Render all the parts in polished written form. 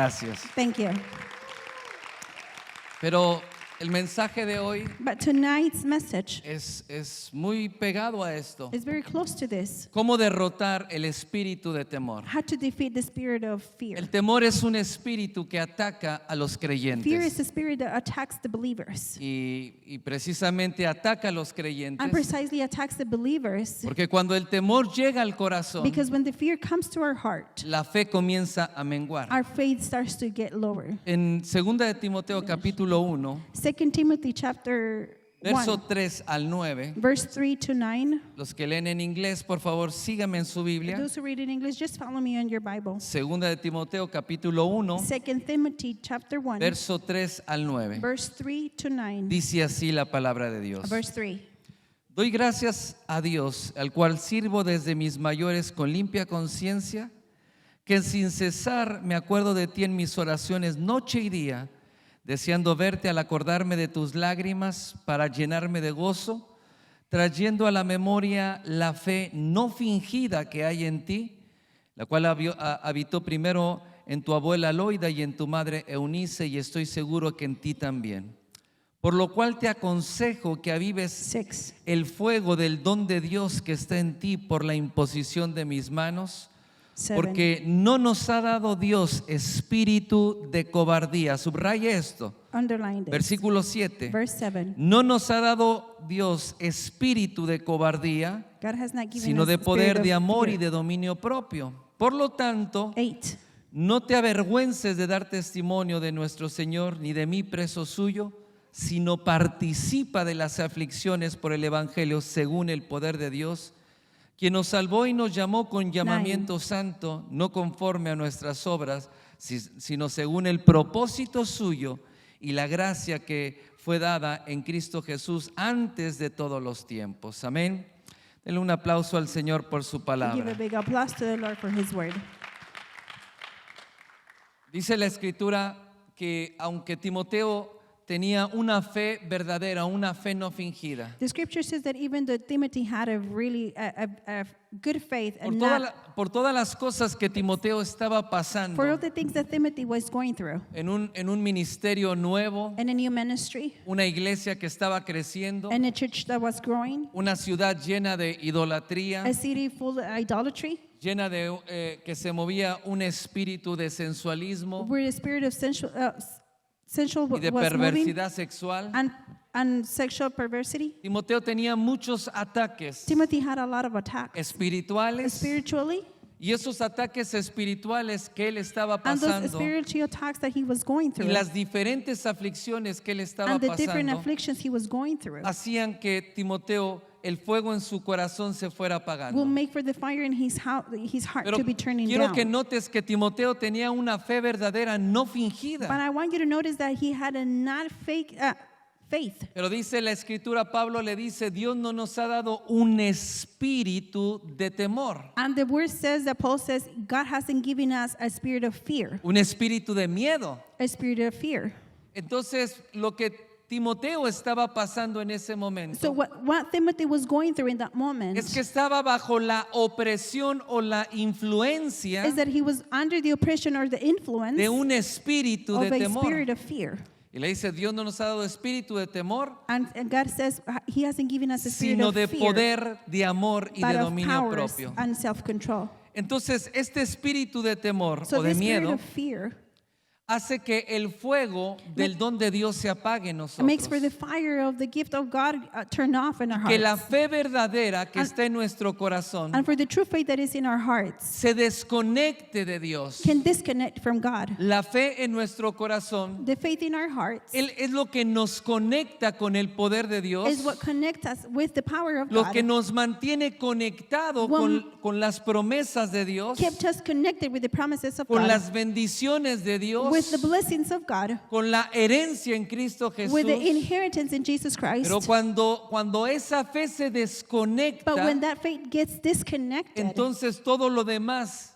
Gracias. Thank you. Pero el mensaje de hoy But tonight's message es muy pegado a esto. is very close to this. ¿Cómo derrotar el espíritu de temor? How to defeat the spirit of fear. El temor es un espíritu que ataca a los Fear is creyentes. the spirit that attacks the believers. Y precisamente ataca a los And creyentes. precisely attacks the believers. Porque cuando el temor llega al corazón, Because when the fear comes to our heart, la fe comienza a menguar. our faith starts to get lower. En 2 de Timoteo capítulo 1, 2 Timothy chapter verso 1, 3 al 9. verse 3 to 9. Los que leen en inglés, por favor, síganme en su Biblia. Those who read in English, just follow me on your Bible. 2 de Timoteo capítulo 1, 2 Timothy chapter 1, verso 3 al 9. verse 3 to 9. Dice así la palabra de Dios. Verse 3. Doy gracias a Dios, al cual sirvo desde mis mayores con limpia conciencia, que sin cesar me acuerdo de ti en mis oraciones noche y día, deseando verte al acordarme de tus lágrimas para llenarme de gozo, trayendo a la memoria la fe no fingida que hay en ti, la cual habitó primero en tu abuela Loida y en tu madre Eunice, y estoy seguro que en ti también. Por lo cual te aconsejo que avives 6. el fuego del don de Dios que está en ti por la imposición de mis manos, 7. porque no nos ha dado Dios espíritu de cobardía. Subraye esto. Underline this. Versículo 7. Verse 7. No nos ha dado Dios espíritu de cobardía, God has not given sino us de the poder, spirit de of amor y fear. de dominio propio. Por lo tanto, 8. no te avergüences de dar testimonio de nuestro Señor, ni de mí preso suyo, sino participa de las aflicciones por el Evangelio según el poder de Dios, quien nos salvó y nos llamó con llamamiento santo, no conforme a nuestras obras, sino según el propósito suyo y la gracia que fue dada en Cristo Jesús antes de todos los tiempos. Amén. Denle un aplauso al Señor por su Give a palabra. big applause to the Lord for His word. Dice la Escritura que aunque Timoteo tenía una fe verdadera, una fe no fingida, The scripture says that even though Timothy had a really a good faith and por todas las cosas que Timoteo estaba pasando for all the things that Timothy was going through en un ministerio nuevo, in a new ministry, una iglesia que estaba creciendo, in a church that was growing, una ciudad llena de idolatría, a city full of idolatry, llena de que se movía un espíritu de sensualismo where the spirit of sensual y de was moving perversidad sexual. and sexual perversity. Timoteo tenía muchos ataques Timothy had a lot of attacks espirituales, spiritually, y esos ataques espirituales que él estaba and those pasando spiritual attacks that he was going y through, las diferentes aflicciones que él estaba and the different pasando afflictions he was going through, hacían que Timoteo, el fuego en su corazón se fuera will apagando. make for the fire in his heart Pero to be turning quiero down. que notes que Timoteo tenía una fe verdadera, no But fingida. I want you to notice that he had a not fake faith. Pero dice la Escritura, Pablo le dice, Dios no nos ha dado un espíritu de temor, And the word says that Paul says God hasn't given us a spirit of fear, un espíritu de miedo. a spirit of fear. Entonces, lo que Timoteo estaba pasando en ese momento So what Timothy was going through in that moment es que estaba bajo la opresión o la influencia is that he was under the oppression or the influence de un espíritu of de a temor. spirit of fear. Y le dice, Dios no nos ha dado espíritu de temor, And God says he hasn't given us a spirit sino of de fear, poder, de amor y but de of dominio powers propio. and self-control. Entonces, este espíritu de temor So o de this spirit miedo of fear hace que el fuego del don de Dios se apague en makes for the nosotros. fire of the gift of God turn off in our Que la hearts. fe verdadera que And- está en nuestro corazón And for the true faith that is in our hearts se desconecte de Dios. can disconnect from God. La fe en nuestro corazón The faith in our hearts es lo que nos conecta con el poder de Dios, is what connects us with the power of lo God. que nos mantiene conectado con las promesas de Dios, Kept us connected with the promises of con God, las bendiciones de Dios, with the blessings of God, con la herencia en Cristo Jesús. with the inheritance in Jesus Christ. Pero cuando esa fe se desconecta, But when that faith gets disconnected, entonces todo lo demás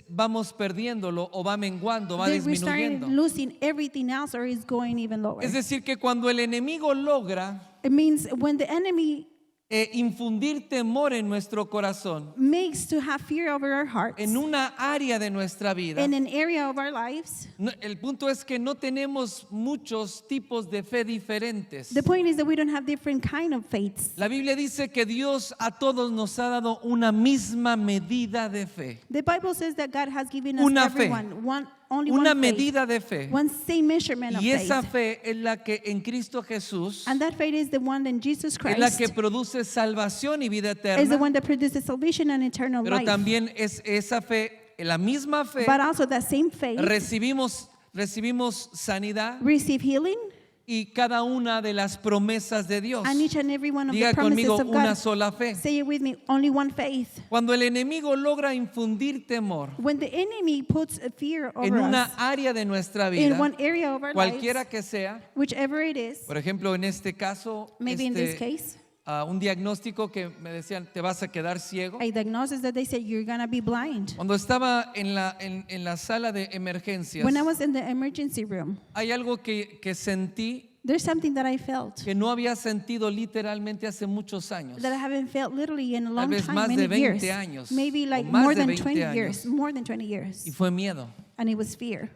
vamos perdiéndolo o va menguando, va then we start disminuyendo. losing everything else or is going even lower. Es decir, que cuando el enemigo logra It means when the enemy infundir temor en nuestro corazón, makes to have fear over our hearts en una área de nuestra vida. in an area of our lives. El punto es que no tenemos muchos tipos de fe diferentes. The point is that we don't have different kind of faiths. La Biblia dice que Dios a todos nos ha dado una misma medida de fe. The Bible says that God has given us Una fe. everyone only Una one faith, medida de fe. one same measurement of Y esa faith. fe es la que en Cristo Jesús And that faith is the one in Jesus es la Christ, que produce salvación y vida is the eterna. one that produces salvation and eternal Pero life. también es esa fe, la misma fe, But also that same faith recibimos sanidad receive healing y cada una de las promesas de Dios. and each and every one of Diga the promises conmigo, of una God. sola fe. Say it with me, only one faith. Cuando el enemigo logra infundir temor When the enemy puts a fear en over una us área de nuestra in vida, one area of our cualquiera lives, que sea, whichever it is, por ejemplo, en este caso, maybe in this case, un diagnóstico que me decían, te vas a quedar ciego. a diagnosis that they said you're going to be blind. Cuando estaba en la sala de emergencias, When I was in the emergency room, hay algo que sentí there's something that I felt que no había sentido literalmente hace muchos años. that I haven't felt literally in a long vez time, más many de 20 years. años, Maybe o like más more de than 20 20 años. years, more than 20 years. Y fue miedo. And it was fear.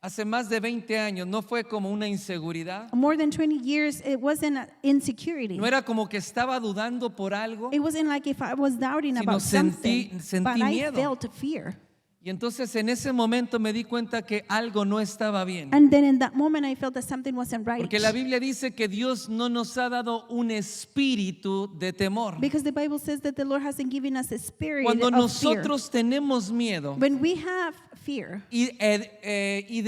Hace más de 20 años no fue como una inseguridad. More than 20 years, it wasn't insecurity. No era como que estaba dudando por algo. It wasn't like if I was doubting Sino about sentí something, but I miedo. felt fear. Y entonces en ese momento me di cuenta que algo no estaba bien. And then in that moment, I felt that something wasn't right. Porque la Biblia dice que Dios no nos ha dado un espíritu de temor. Because the Bible says that the Lord hasn't given us a spirit Cuando of fear. nosotros tenemos miedo When we have fear, y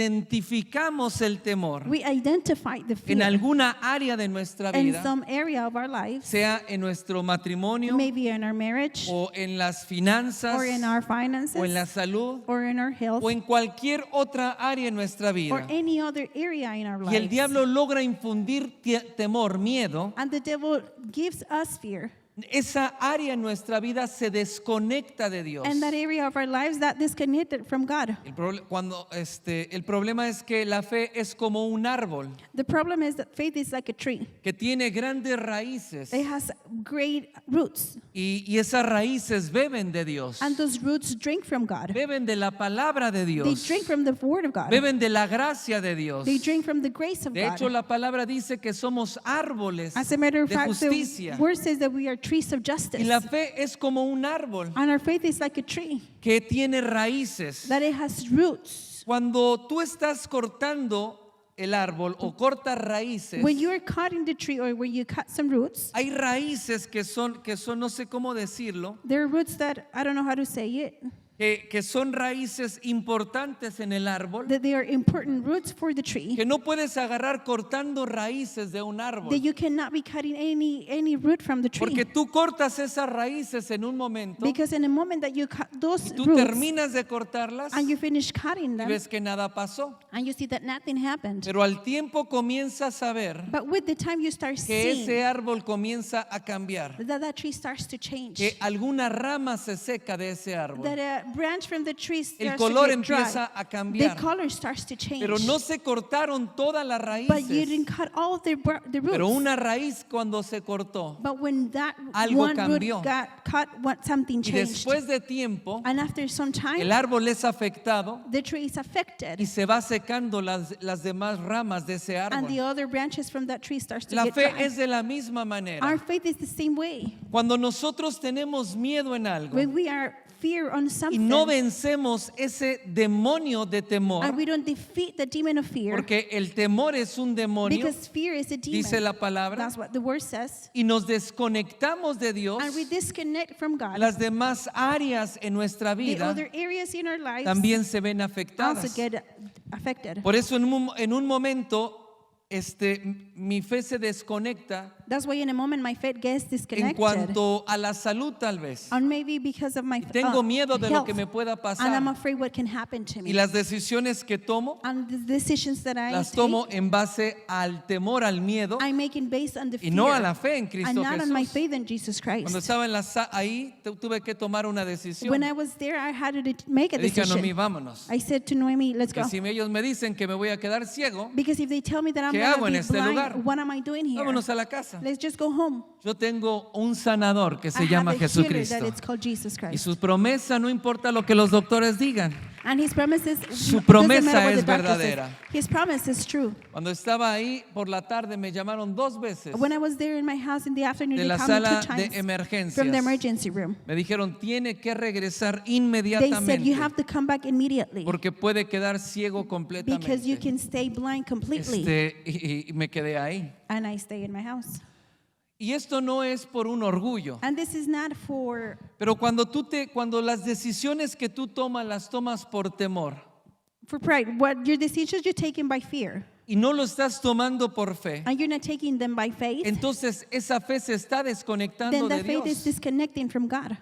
identificamos el temor we identify the en fear alguna área de nuestra in vida, some area of our lives, sea en nuestro matrimonio maybe in our marriage, o en las finanzas or in our o en finances, la salud or in our health, o en cualquier otra área en nuestra or vida. any other area in our Y el lives. diablo logra infundir temor, miedo. And the devil gives us fear. Esa área en nuestra vida se desconecta de Dios. And that area of our lives that disconnected from God. El problema es que la fe es como un árbol The problem is that faith is like a tree. que tiene grandes raíces It has great roots. y esas raíces beben de Dios, And those roots drink from God. beben de la palabra de They Dios, drink from the word of God. beben de la gracia de Dios. They drink from the grace of De hecho, God. la palabra dice que somos árboles As a matter of de fact, the justicia. word says that we are trees of Y justice. la fe es como un árbol And our faith is like a tree, que tiene raíces. that it has roots. Cuando tú estás cortando el árbol o cortas raíces, When you are cutting the tree or when you cut some roots, hay raíces que son, no sé cómo decirlo, there are roots that, I don't know how to say it, que son raíces importantes en el árbol, that they are important roots for the tree, que no puedes agarrar cortando raíces de un that árbol. you cannot be cutting any root from the tree. Porque tú cortas esas raíces en un momento Because in a moment that you cut those y tú roots terminas de cortarlas and you finish cutting y them ves que nada pasó. and you see that nothing happened. Pero al tiempo comienzas a ver But with the time you start que ese seeing árbol comienza a cambiar, that tree starts to change. que alguna rama se seca de ese árbol. That a branch from the tree El starts color to get dry. empieza a The cambiar, color starts to change. pero no se cortaron todas las But you raíces. didn't cut all the roots. Pero una raíz cuando se cortó But when that algo one cambió. root got cut, something y changed. después de tiempo And after some time, el árbol es afectado the tree is affected. y se va secando las demás ramas de ese And the árbol. other branches from that tree starts to La get fe dry. es de la misma Our manera. faith is the same way. Cuando nosotros tenemos miedo en algo When we are fear on y something no vencemos ese demonio de temor, and we don't defeat the demon of fear, porque el temor es un demonio, because fear is a demon. dice la palabra, That's what the word says. y nos desconectamos de Dios, And we disconnect from God. las demás áreas en nuestra The vida other areas in our lives también se ven also afectadas. get affected. Por eso en un momento mi fe se desconecta That's why in a moment my faith gets en disconnected. cuanto a la salud tal vez. Or maybe because of my Tengo miedo de lo health, que me pueda and I'm pasar. afraid what can happen to me. Y las decisiones que tomo, And the decisions that I las take, tomo en base al temor, al miedo, I make it based on the y fear no a la fe en and Cristo not on my Jesús. faith in Jesus Christ. Cuando estaba ahí, tuve que tomar una decisión. When I was there, I had to make a Le dije a Noemí, decision. vámonos. I said to Noemi, let's Que go. si ellos me dicen que me voy a quedar ciego, Because if they tell me that I'm ¿qué going gonna hago en be este blind. lugar? What am I doing here? Vámonos a la casa. Let's just go home. Yo tengo un sanador que I se llama have a healer Jesucristo. that it's called Jesus Y Christ. su promesa no importa lo que los doctores digan. And his promises, Su doesn't promesa matter what es the doctor says. verdadera. His promise is true. Cuando estaba ahí por la tarde me llamaron 2 veces When I was there in my house in the afternoon, de they la called me 2 sala de times from the emergencias. emergency room. Me dijeron, tiene que regresar They said, you inmediatamente have to come back immediately porque puede quedar ciego because you completamente. can stay blind completely. Y me quedé ahí. And I stay in my house. Y esto no es por un orgullo, And this is not for pero cuando las decisiones que tú tomas las tomas por temor pride. What your decisions you're taking by fear, y no lo estás tomando por fe, and you're not taking them by faith, entonces esa fe se está then desconectando the de faith is Dios. disconnecting from God.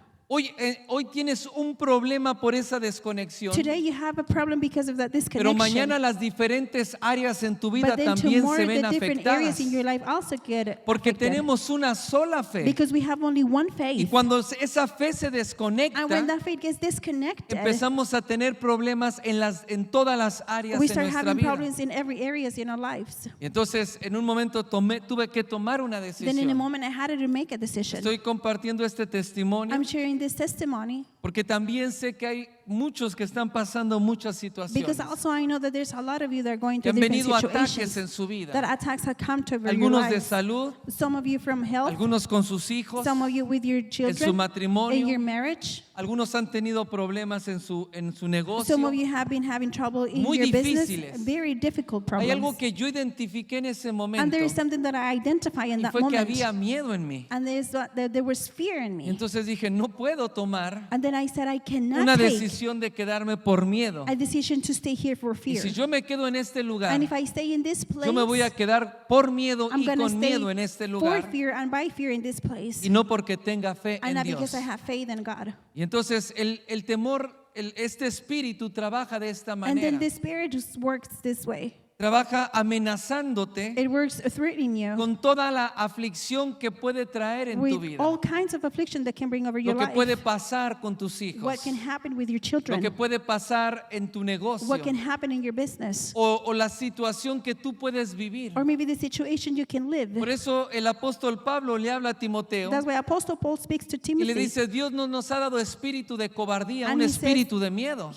Hoy tienes un problema por esa desconexión, Today you have a problem because of that pero disconnection. mañana las diferentes áreas en tu vida But then también tomorrow se ven the different afectadas areas in your life also get porque affected. tenemos una sola fe. Because we have only one Y faith. cuando esa fe se And when desconecta, that faith gets disconnected, empezamos a tener problemas en todas las áreas we de start nuestra having vida. problems in every areas in our lives. Y entonces en un momento tuve que tomar una Then in a decisión. moment I had to make a decision. Estoy compartiendo este testimonio I'm sharing this testimony porque también sé que hay muchos que están pasando muchas situaciones, because also I know that there's a lot of you that are going que through han different venido ataques situations. en su vida. That attacks have come to your Algunos de lives. salud, Some of you from health, algunos con sus hijos, some of you with your en su children, in your matrimonio. marriage. Algunos han tenido problemas en su negocio. Some of you have been having trouble in Muy your business, difíciles. very difficult Hay algo problems. que yo identifiqué en ese And momento there is something that I identify in y that fue que moment. había miedo en mí. And there was fear in Y me. entonces dije, no puedo tomar And then I said, I cannot una take decisión de quedarme por miedo. a decision to stay here for Y fear. si yo me quedo en este lugar, And if I stay in this place, yo me voy a quedar por miedo I'm y going to con stay miedo en este for lugar fear and by fear in this place. y no porque tenga fe And en not Dios. because I have faith in God. Y entonces el temor, este espíritu trabaja de esta And manera. then the spirit just works this way. Trabaja amenazándote It works threatening you con toda la aflicción que puede traer en tu with vida. all kinds of affliction that can bring over your Lo que life. puede pasar con tus hijos. What can happen with your Lo children? que puede pasar en tu negocio. What can happen in your business? O la situación que tú puedes vivir. Or maybe the situation you can live. Por eso el apóstol Pablo le habla a Timoteo That's why Apostle Paul speaks to y le Timothy. dice, Dios no nos ha dado espíritu de cobardía, And un he says, espíritu de miedo.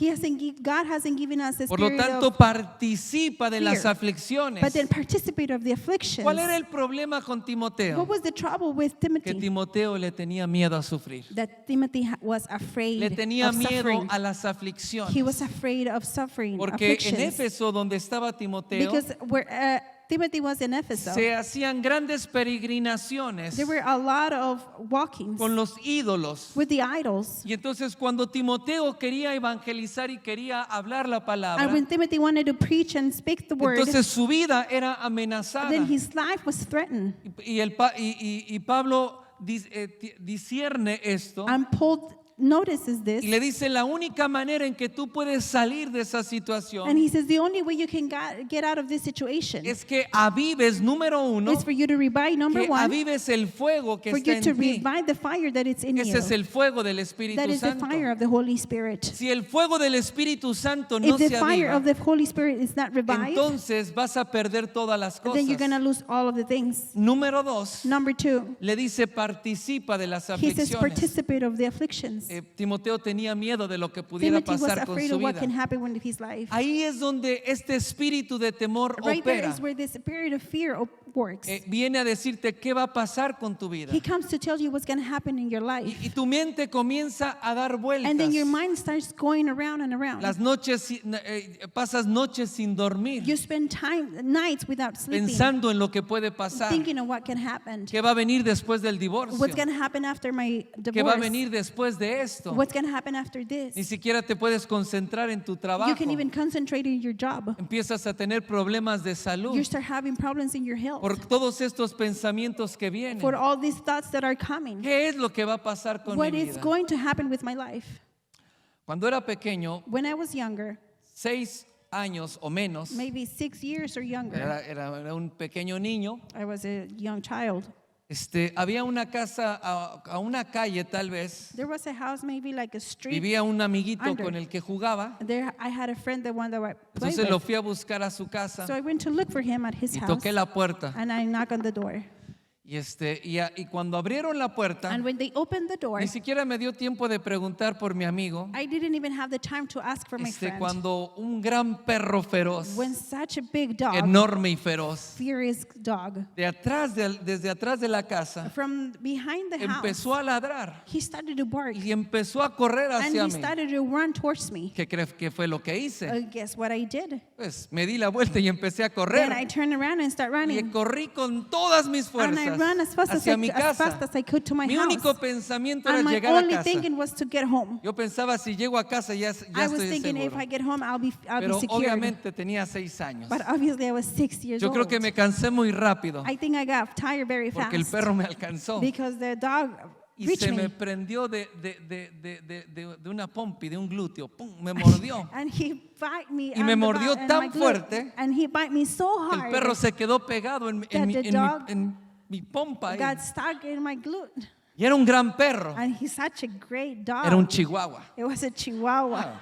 God hasn't given us a Por lo spirit tanto, of participa de las fear, aflicciones. but then participate of the afflictions. ¿Cuál era el problema con What Timoteo? was the trouble with Que Timothy? Timoteo le tenía miedo a sufrir. That Timothy was afraid Le tenía of miedo suffering. a las aflicciones. He was afraid of suffering, Porque en afflictions. Éfeso, donde estaba Timoteo, Because where Timothy was in Ephesus, se hacían grandes peregrinaciones there were a lot of walkings con los ídolos. with the idols. Y entonces cuando Timoteo quería evangelizar y quería hablar la palabra, And when Timothy wanted to preach and speak the word, entonces su vida era amenazada. then his life was threatened. Y Pablo discierne esto And Paul notices this. y le dice, la única manera en que tú puedes salir de esa And situación he says the only way you can get out of this situation es que avives, número uno, is for you to revive, number que one, avives el fuego que for está you to en ti. revive the fire that it's in Ese you. es el fuego del Espíritu That is the Santo. fire of the Holy Spirit. Si el fuego del Espíritu Santo no If the se fire aviva, of the Holy Spirit is not revived, entonces vas a perder todas las then you're going to cosas. lose all of the things. Número dos, Number two, le dice, participa de las he says aflicciones. participate of the afflictions. Timoteo tenía miedo de lo que pudiera Timothy was pasar con afraid su of what vida. can happen with his life. Ahí es donde este espíritu de temor Right there opera. is where the spirit of fear works. Viene a decirte qué va a pasar con tu vida. He comes to tell you what's going to happen in your life. Y tu mente comienza a dar vueltas. And then your mind starts going around and around. Las noches, pasas noches sin dormir, You spend nights without sleeping, pensando en lo que puede pasar. thinking of what can happen. ¿Qué va a venir después del divorcio? What's going to happen after my ¿Qué va a divorce? venir después de esto? What's going to happen after Ni this? siquiera te puedes concentrar en tu You trabajo. can even concentrate in your job. Empiezas a tener problemas de salud You start having problems in your health por todos estos pensamientos que vienen. for all these thoughts that are coming. ¿Qué es lo que va a pasar con mi What is vida? going to happen with my life? Cuando era pequeño, When I was younger, 6 años o menos, maybe 6 years or younger, era un pequeño niño, I was a young child. Había una casa a una calle tal vez. There was a house, maybe like a street. Vivía un amiguito under. con el que jugaba. There, I had a friend, the one that I played Entonces lo with. fui a buscar a su casa So I went to look for him at his y house, toqué la puerta. and I knocked on the door. Y cuando abrieron la puerta, And when they opened the door, ni siquiera me dio tiempo de preguntar por mi amigo. I didn't even have the time to ask for my friend. Cuando un gran perro feroz, When such a big dog, enorme y feroz, furious dog, desde atrás de la casa, from behind the house, empezó a ladrar he started to bark, y empezó a correr and hacia he mí. started to run towards me. ¿Qué crees que fue lo que hice? Guess what I did? Pues me di la vuelta y empecé a Then I correr. turned around and started Y running. corrí con todas mis And I ran as fast fuerzas hacia mi as fast casa. as I could to my Mi house. único pensamiento era And my llegar a only casa. thinking was to get home. Yo pensaba, si llego a casa ya I was estoy thinking if seguro. I get home, I'll be Pero secured. obviamente tenía 6 años. But obviously I was 6 years Yo old. creo que me cansé muy rápido I think I got tired very fast porque el perro me alcanzó because the dog y reached se me me. prendió de una pompi, de un glúteo. ¡Pum! Me mordió. And he bite me Y me on the mordió and tan my glute. fuerte And he bite me so El hard perro se quedó pegado that the dog en mi pompa. ahí. got stuck in my glute. Y era un gran perro. And he's such a great dog. Era un chihuahua. It was a chihuahua. Ah.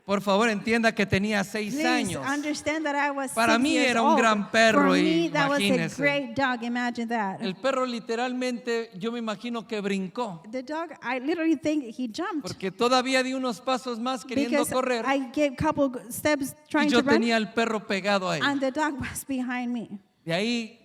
Por favor, entienda que tenía 6 Please años. understand that I was Para 6 mí years era un old. gran perro For y me, that was a imagínese. great dog. Imagine that. El perro literalmente, yo me imagino que brincó. The dog, I literally think he jumped Porque todavía di unos pasos más queriendo because correr. I gave a couple steps Y trying yo to run, tenía al perro pegado ahí. and the dog was behind me. De ahí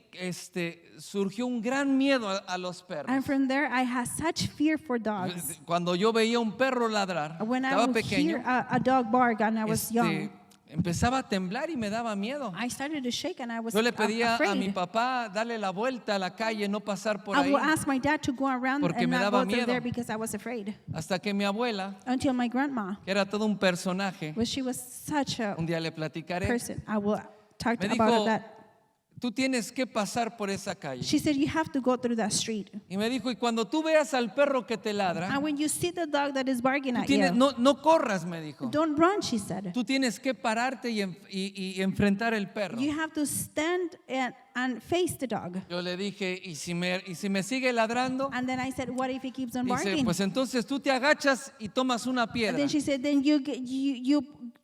surgió un gran miedo a los perros. And from there, I had such fear for dogs. Cuando yo veía un perro ladrar, When I estaba would hear pequeño, a dog bark and I was young, empezaba a temblar y me daba miedo. I started to shake and I was Yo le pedía a mi afraid. papá darle la vuelta a la calle, no pasar por I ahí, would ask my dad to go around porque and me not daba go through miedo. there because I was afraid. hasta que mi abuela, Until my grandma, que era todo un personaje, well, she was such a un día le platicaré, person. I will talk me about dijo, that. tú tienes que pasar por esa calle. She said, you have to go through that street. Y me dijo, y cuando tú veas al perro que te ladra, And when you see the dog that is barking tú at tienes, you, no corras, me dijo. don't run, she said. Tú tienes que pararte y enfrentar el perro. You have to stand and face the dog. Yo le dije, ¿y si me sigue ladrando? And then I said, what if he keeps on Dice, barking? pues entonces tú te agachas y tomas una And piedra. then she said, then you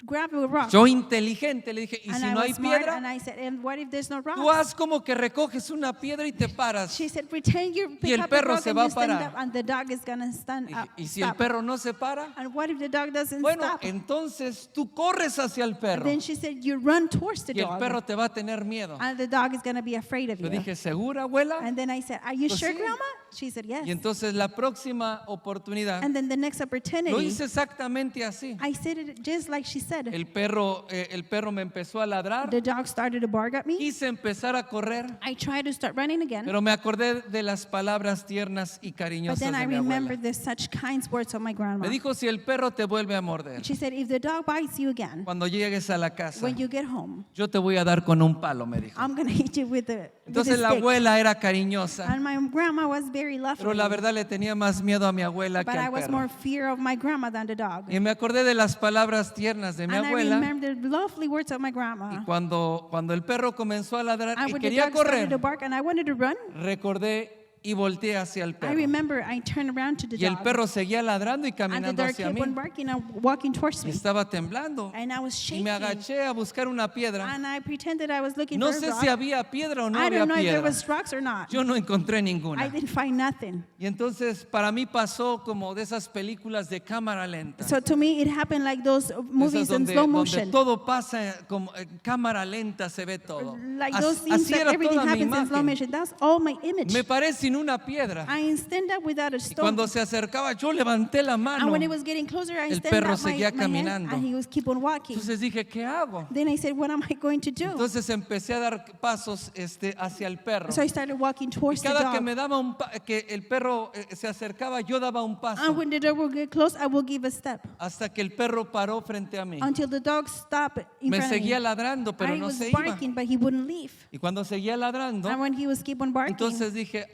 grab a rock. Yo inteligente le dije, ¿y And si I no was hay smart, and piedra? I said, and what if there's no rock? Tú haz como que recoges una piedra y te paras. She said, pretend you pick el up perro a rock se and va a you stand parar. up, and the dog is gonna stand Dije, up. ¿y si el stop. perro no se para? And what if the dog doesn't Bueno, stop? entonces tú corres hacia el perro Then she said, you run towards the y el dog, perro te va a tener miedo. and the dog is gonna be afraid of Yo you. dije, ¿segura, abuela? And then I said, are you Pues sure, sí. Grandma? She said, yes. Y entonces la próxima oportunidad And then the next lo opportunity, hice exactamente así. I said it just like she said. El perro me empezó a ladrar. The dog started to bark at me. Quise empezar a correr, I tried to start running again, pero me acordé de las palabras tiernas y but cariñosas then I de mi abuela. remembered the such kind words of my grandma. Me dijo, si el perro te vuelve a morder, She said, if the dog bites you again, cuando llegues a la casa, when you get home, yo te voy a dar con un palo, me dijo. I'm gonna hit you with a Entonces la stick. abuela era cariñosa, And my grandma was very lovely, pero la verdad le tenía más miedo a mi abuela que but I al was perro. more fear of my grandma than the dog. Y me acordé de las palabras tiernas de mi And I abuela. remember the lovely words of my Y grandma. cuando el perro comenzó a ladrar And y when the quería dog started to correr, bark and I wanted to run, recordé y volteé hacia el I perro. remember I turned around to the Y el dog, perro seguía ladrando y and the caminando dog hacia kept mí. on barking and walking towards Y me. estaba temblando. And I was Y shaking, me agaché a buscar una piedra. and I pretended I was looking No for a sé rock. si había piedra o no I había don't know if there piedra. was rocks or not. Yo no encontré I ninguna. didn't find nothing. Y entonces para mí pasó como de esas películas de cámara lenta. So to me, it happened like those movies Esas in slow donde motion. todo pasa como en cámara lenta, se ve todo. Like those scenes Así that era everything toda mi happens in slow imagen. motion. That's all my image. Me paré sin una piedra. I stand up without a Y stone. cuando se acercaba yo levanté la And mano. when it was getting closer, I El stand perro up seguía my hand, caminando. and he was keep on walking. Entonces dije, ¿qué hago? Then I said, what am I going to do? Entonces empecé a dar pasos hacia el perro. So I started walking Y towards the cada que dog. me daba que el perro se acercaba, yo daba un paso. And when the dog will get close, I will give a step Hasta que el perro paró frente a mí. until the dog stopped in Me front of seguía me. ladrando, pero I no was se iba. barking, but he wouldn't leave. Y cuando seguía ladrando, And when he was keep on barking, entonces dije,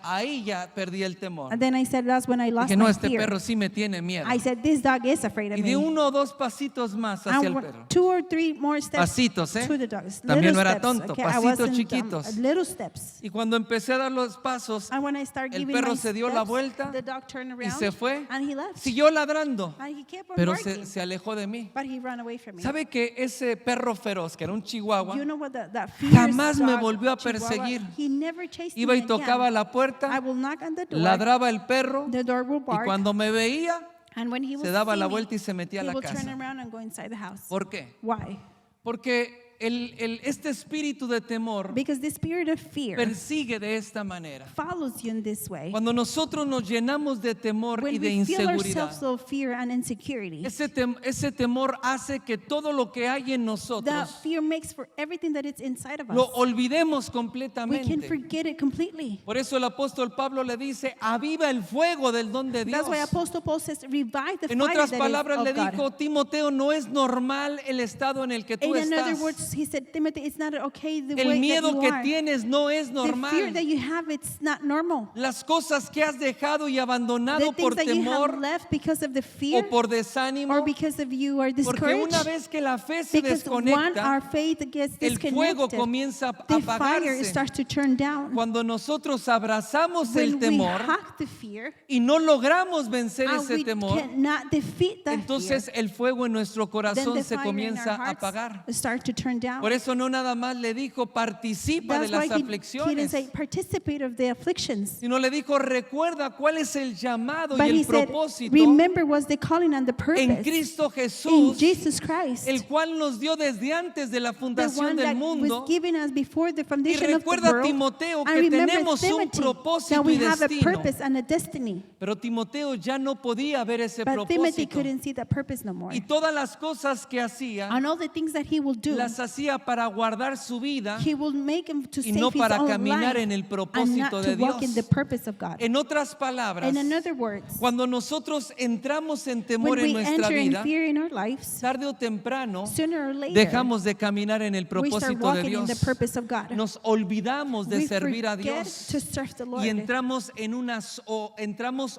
ahí ya perdí el temor. And then I said, that's when I lost Dije, no, my este fear. perro sí me tiene miedo. I said, this dog is afraid of Y me. di 1 o 2 pasitos más hacia el And perro. 2 or 3 more steps Pasitos, ¿eh? to the dogs. También Little no era steps, tonto, okay? I pasitos wasn't dumb. chiquitos. Little steps. Y cuando empecé a dar los pasos, And when I started el giving perro my se dio la steps, vuelta the dog turned y around se fue. and he left. Siguió ladrando, And he kept on pero barking, se alejó de mí. but he ran away from me. ¿Sabe que ese perro feroz, que era un chihuahua, You know what that jamás fierce me dog, volvió a Chihuahua, perseguir? he never chased iba me y tocaba again. la I puerta, will knock on the door. ladraba el perro The door will y bark. cuando me veía, And when he will se daba see la me, vuelta y se metía a he la will turn casa. around and go inside the house. ¿Por qué? Why? Porque este espíritu de temor Because the spirit of fear persigue de esta manera. follows you in this way. Cuando nosotros nos llenamos de temor y When de we feel inseguridad, ourselves of fear and insecurity, ese temor hace que todo lo que hay en that nosotros fear makes for everything that is inside of lo us. olvidemos We can completamente. forget it completely. Por eso el apóstol Pablo le dice, aviva el fuego del don de Dios. That's why Apostle Paul says, revive the En fire otras that palabras is le of God. dijo, Timoteo, no es normal el estado en el que tú In other estás. words, he said, Timothy, it's not okay the El way that miedo you que are. tienes no es The fear normal. that you have, it's not normal. Las cosas que has dejado y The abandonado things por that you have temor left because of the fear o por desánimo, or because of you are porque discouraged. una vez que la fe se Because our desconecta, faith gets el fuego disconnected, comienza a the fire apagarse. starts to turn down. Cuando nosotros abrazamos el When we temor hug the fear, y no logramos vencer and ese we temor, cannot defeat that entonces fear, el fuego en nuestro then corazón the se fire in comienza our a hearts apagar. start to turn down. Por eso no nada más le dijo, participa de That's las why he didn't aflicciones, say participate of the afflictions, sino le dijo, recuerda cuál es el llamado but y he el said, propósito remember what's the calling and the en purpose Cristo in Jesús, Jesus Christ, el cual nos dio desde antes de la the fundación one del that mundo. was given us before the Y foundation of the recuerda, world. Timoteo, And que remember, tenemos un Timothy, that propósito we y have a destino. purpose and a destiny. Pero Timoteo ya no podía ver ese But Timothy propósito. couldn't see that purpose no more. Y todas las cosas que hacía, And all the things that he will do, las hacía para guardar su vida he will make him to y save no his para own caminar life en el and not propósito to de walk in the Dios. purpose of God. En otras palabras, And in other words, cuando nosotros entramos en temor when en we nuestra enter in vida, fear in our lives, tarde o temprano sooner or later, dejamos de caminar en el we start propósito de walking in Dios. the purpose of God. Nos olvidamos de We servir a forget Dios to serve the Lord. y entramos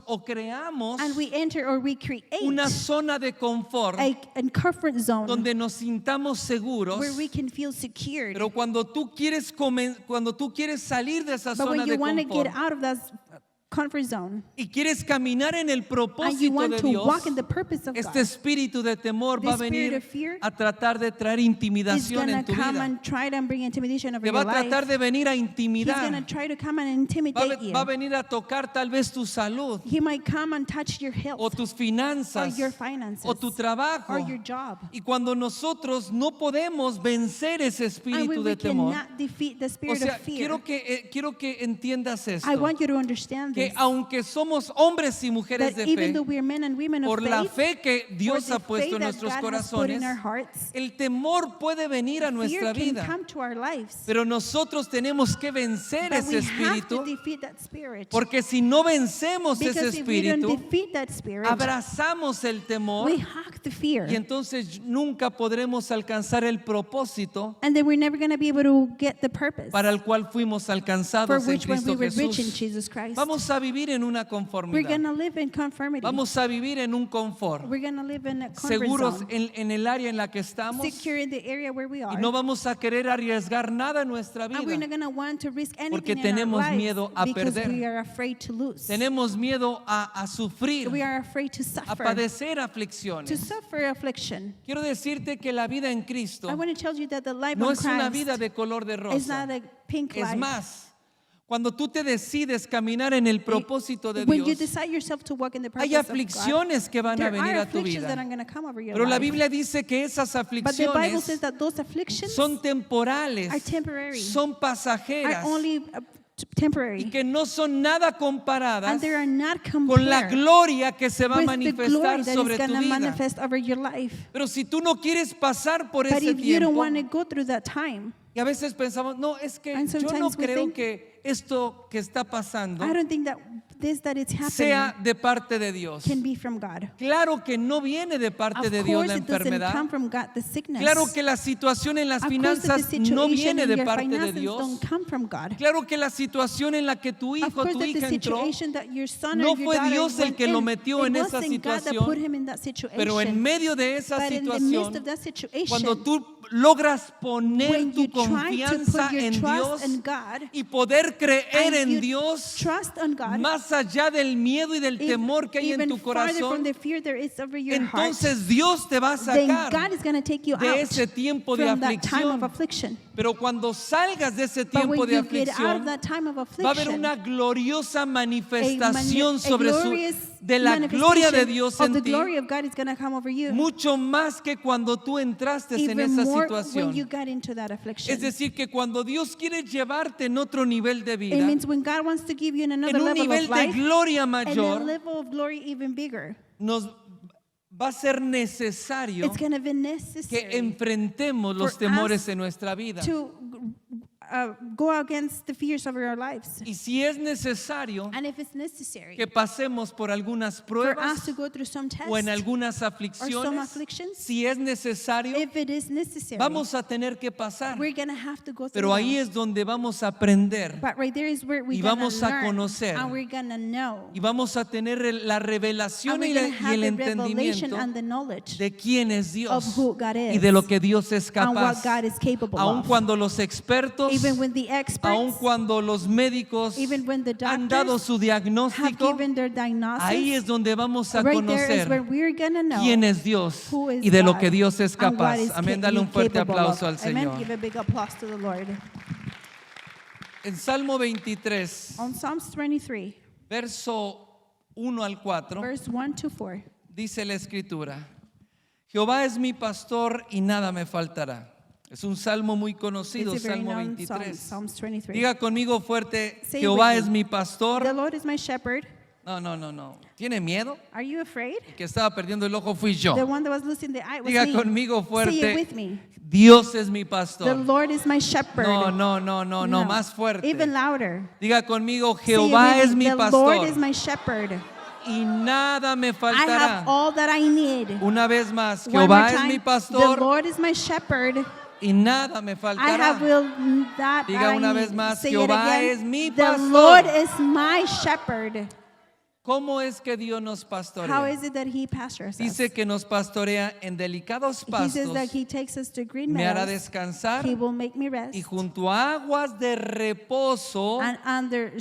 o creamos And we enter or we create una zona de confort a comfort zone donde nos sintamos seguros. where we can feel secured. Pero cuando tú quieres salir de esa But zona when de you want to get confort out of that comfort zone y quieres caminar en el and you propósito want de to Dios, walk in the purpose of este God, espíritu de temor The va a spirit venir of fear a tratar de traer he's intimidación going en to tu come vida. and try to bring intimidation over Te va your a life. tratar de venir a He's going to intimidar. try to come and intimidate you. Va a venir a tocar tal vez tu salud He might come and touch your health o tus or finanzas your finances o tu trabajo. or your job. Y cuando nosotros no podemos vencer ese And espíritu when de we temor, cannot defeat the o spirit sea, of fear, quiero que entiendas esto, I want you to understand que this, aunque somos hombres y mujeres that de even fe, though we are men and women of por la faith, fe que for Dios the ha puesto faith en that nuestros God has put in corazones, our hearts, el temor puede venir a fear nuestra can vida, come to our lives. pero nosotros tenemos que vencer But ese we have to espíritu, defeat that spirit. porque si no vencemos ese Because if we don't espíritu, defeat that spirit, abrazamos el temor we hug the fear. y entonces nunca podremos alcanzar el propósito And then we're never going to be able to get the purpose para el cual fuimos for alcanzados en which when we Cristo were rich in Jesús. Jesus Christ. Vamos a vivir en una We're going conformidad. to live in conformity. Vamos a vivir en un confort. We're going to live in a comfort Seguros zone. en el área en la que estamos Secure in the area where we y are. no vamos a querer arriesgar nada en nuestra And we're not vida. going to want to risk Porque anything in tenemos our lives miedo a because perder. we are afraid to lose. Tenemos miedo a sufrir, We are afraid to a suffer, padecer to aflicciones. suffer affliction. Quiero decirte que la vida en Cristo I want to tell you that the life no on es una Christ vida de color de is rosa. not a pink Es life. más, cuando tú te decides caminar en el propósito de When you Dios, decide yourself to walk in the hay purpose of God, aflicciones que van a there venir are a tu afflictions that vida. are going to come over your Pero la life. Biblia dice que esas But the Bible aflicciones says that those afflictions son temporales, are temporary, son are pasajeras only temporary, y que no son nada and comparadas they are not con la compared gloria que se va a with the glory manifestar that sobre is tu going to vida. manifest over your life. Pero si tú no quieres pasar por But ese if you don't tiempo, want to go through that time, y a veces pensamos, no, es que And yo no sometimes we creo think, que esto que está pasando I don't think that this that it's sea happening de parte de Dios. can be from God. Claro que no viene de parte Of de Dios course la it doesn't enfermedad. come from God, the sickness. Claro que la situación en las Of course that the finanzas no situation viene in de your parte de finances Dios. don't come from God. Claro que la situación en la que tu Of hijo o course tu that the hija entró, situation that your son no or your fue daughter Dios el went que lo in, metió it en esa wasn't God that situación, put him in that pero en situation. medio de esa But in the midst situación, of that situation, cuando tú logras poner when you tu try to confianza put your en trust Dios in God, y poder creer and en you Dios, trust on God, más allá del miedo y del temor que hay en even tu farther from corazón, the fear there is over your heart, entonces Dios te va a then sacar God is going to take you de out ese tiempo de from that time of aflicción. affliction. Pero cuando salgas de ese But tiempo when de you get out of aflicción, that time of va a haber affliction, una gloriosa manifestación a sobre glorious de la gloria de manifestation Dios of en the ti, glory of God is going to come over you, mucho más que cuando tú entraste en even esa more when situación. you got into that affliction. Es decir, que cuando Dios quiere llevarte en otro nivel de It vida, means when God wants to give you in another en un level nivel of de life, gloria and a mayor, level of glory even bigger, nos va a ser necesario it's going to be que necessary enfrentemos los for temores us en nuestra vida. to go against the fears of our lives. Y si es necesario And if it's necessary que pasemos por algunas for us pruebas to go through some tests, o en algunas some aflicciones, afflictions, si es necesario, if it is necessary, vamos a tener que pasar. we're going to have to go through Pero ahí them. es donde vamos a aprender But right there is where y we're vamos a going to learn, conocer and we're going to know, y vamos a tener la and revelación we're y going to have el the revelation entendimiento and the knowledge de quién es Dios of who God is y de lo que Dios es and what capaz. God is capable Aun of. cuando los expertos, Even when the experts, aun cuando los médicos even when the han dado doctors su have diagnóstico, given their diagnosis, ahí es donde vamos a right there is where conocer we're going to know quién es Dios who is y de lo God que Dios es and what capaz. is Amén, dale un fuerte capable aplauso of. al Amen. Señor. Give a big applause to the Lord. En Salmo 23, On Psalms 23, verso 1 al 4, verse 1 to 4, dice la Escritura: Jehová es mi pastor y nada me faltará. Es un salmo muy conocido, it's a very Salmo known 23. Psalms 23. Diga conmigo fuerte: Say Jehová with es me. mi The pastor. Lord is my shepherd. No. ¿Tiene miedo? Are you afraid? El que estaba perdiendo el ojo fui yo. The one that was losing the eye was Diga me. conmigo Say it fuerte: with me. Dios es mi The pastor. Lord is my shepherd. No, más fuerte. Even louder. Diga conmigo: Say it Jehová with es me. mi The Lord pastor is my shepherd. y nada me I faltará. have all that I need. Una vez más: One more Jehová es time. mi The pastor Lord is my shepherd. y nada me I faltará. have will that Diga I una need. vez más: Say it Jehová again. es mi The pastor. Lord is my shepherd. ¿Cómo es que Dios nos How pastorea? is it that He pastors us? Dice que nos pastorea en delicados He says pastos, that He takes us to green me hará meadows. descansar He will make me rest. y junto a aguas de reposo And under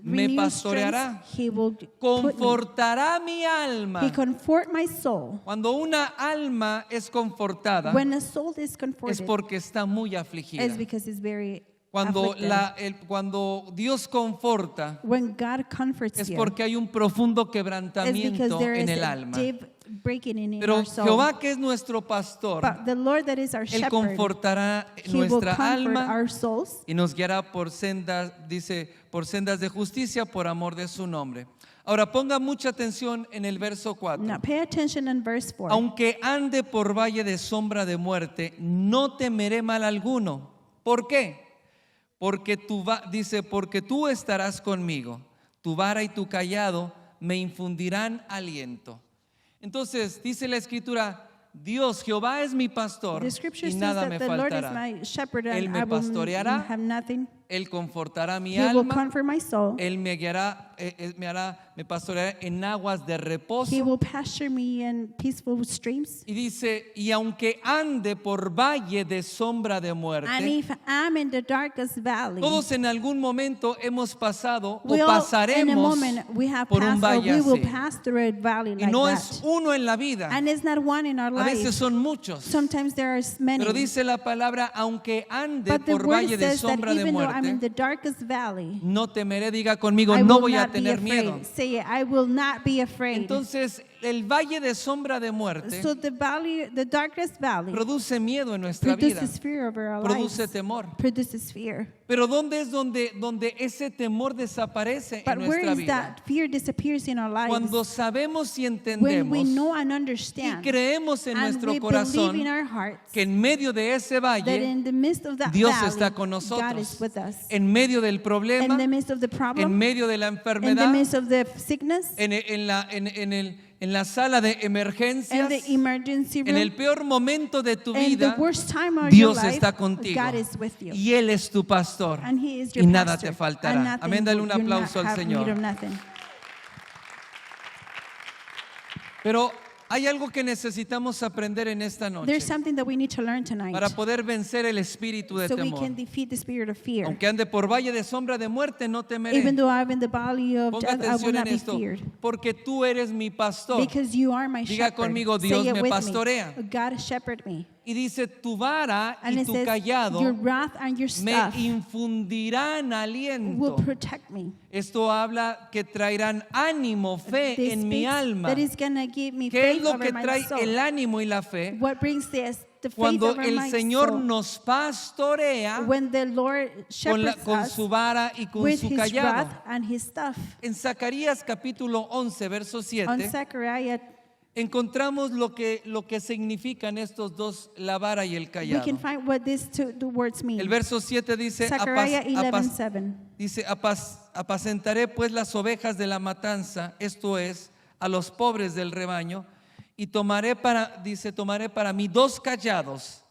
me renewed pastoreará. strength, He will put me. confortará mi alma. He comfort my soul. Cuando una alma es confortada, When a soul is es comforted, porque está muy afligida. it's because it's very Cuando, afflicted. cuando Dios conforta, When God comforts es you, porque hay un profundo it's because quebrantamiento there en is el a alma. deep breaking in Pero our soul. Jehová, que es nuestro pastor, But the Lord that is our Él shepherd, confortará He will nuestra comfort alma our souls y nos guiará por sendas, dice, por sendas de justicia por amor de su nombre. Ahora ponga mucha atención en el verso 4. Now pay attention in verse 4. Aunque ande por valle de sombra de muerte, no temeré mal alguno. ¿Por qué? Porque porque tú estarás conmigo. Tu vara y tu callado me infundirán aliento. Entonces dice la Escritura: Dios, Jehová es mi pastor The scripture y says nada that me the Lord is faltará. my shepherd Él and me I will pastoreará. have nothing. Él confortará mi He will alma. comfort my soul. Él me guiará, me pastoreará en aguas de reposo. He will pasture me in peaceful streams. Y dice: y aunque ande por valle de sombra de And muerte. if I'm in the darkest valley, Todos en algún momento hemos pasado we o all, in a pasaremos moment, we have por un passed, or valle we will así. pass through a valley Y like no that. es uno en la vida, And it's not one in our a veces life. son muchos. Sometimes there are many. Pero dice la palabra: aunque ande But the por word valle de says that sombra de even though I'm in muerte, the darkest valley, no temeré. Diga conmigo: I no will voy a not be tener afraid. miedo. Say it, I will not be afraid. Entonces el valle de sombra de muerte So the darkest valley produce miedo en nuestra vida, produces fear over our produce lives. temor. Produces fear. Pero ¿dónde es donde ese temor desaparece But en where nuestra is vida? that fear disappears in our lives? Cuando sabemos y When entendemos we know and y understand creemos en and nuestro we believe corazón in our hearts que en medio de ese that valle in the midst of that Dios valley, está con God is nosotros. with us. En medio del In problema, the midst of the en problem, medio de la in the enfermedad, midst of the sickness, en la sala de in emergencias, the emergency en el room, peor momento de tu in the vida, worst time of your Dios life, está contigo God is with you. y Él es tu pastor And He is y your nada pastor, te and faltará. nothing Amén, dale un will- you'll not aplauso al have need of Señor. nothing. Pero hay algo que necesitamos aprender en esta noche There's something that we need to learn tonight para poder vencer el espíritu de so we temor. can defeat the spirit of fear. Aunque ande por valle de sombra de muerte, no temeré. Even though I'm in the valley of Ponga death, I will atención not en be esto, feared. porque tú eres mi pastor. Because you are my Diga shepherd. conmigo, Say Dios it me with pastorea. me. God shepherd me. Y dice, tu vara And y it tu says, callado your wrath and your me staff infundirán will aliento. protect me. Esto habla que traerán ánimo, fe This en mi speaks alma. that is going to give me ¿Qué es faith lo over que my trae soul. el ánimo y la fe? What brings the faith Cuando over el my Señor soul? nos pastorea When the Lord shepherds con us su vara y con with su His callado. wrath and His staff. En Zacarías capítulo 11, verso On 7, Zechariah, encontramos lo que significan estos dos, la vara y el we callado. can find what these two words mean. El verso 7 dice, Zechariah 11:7. dice, apacentaré pues las ovejas de la matanza, esto es, a los pobres del rebaño, y tomaré para mí 2 callados.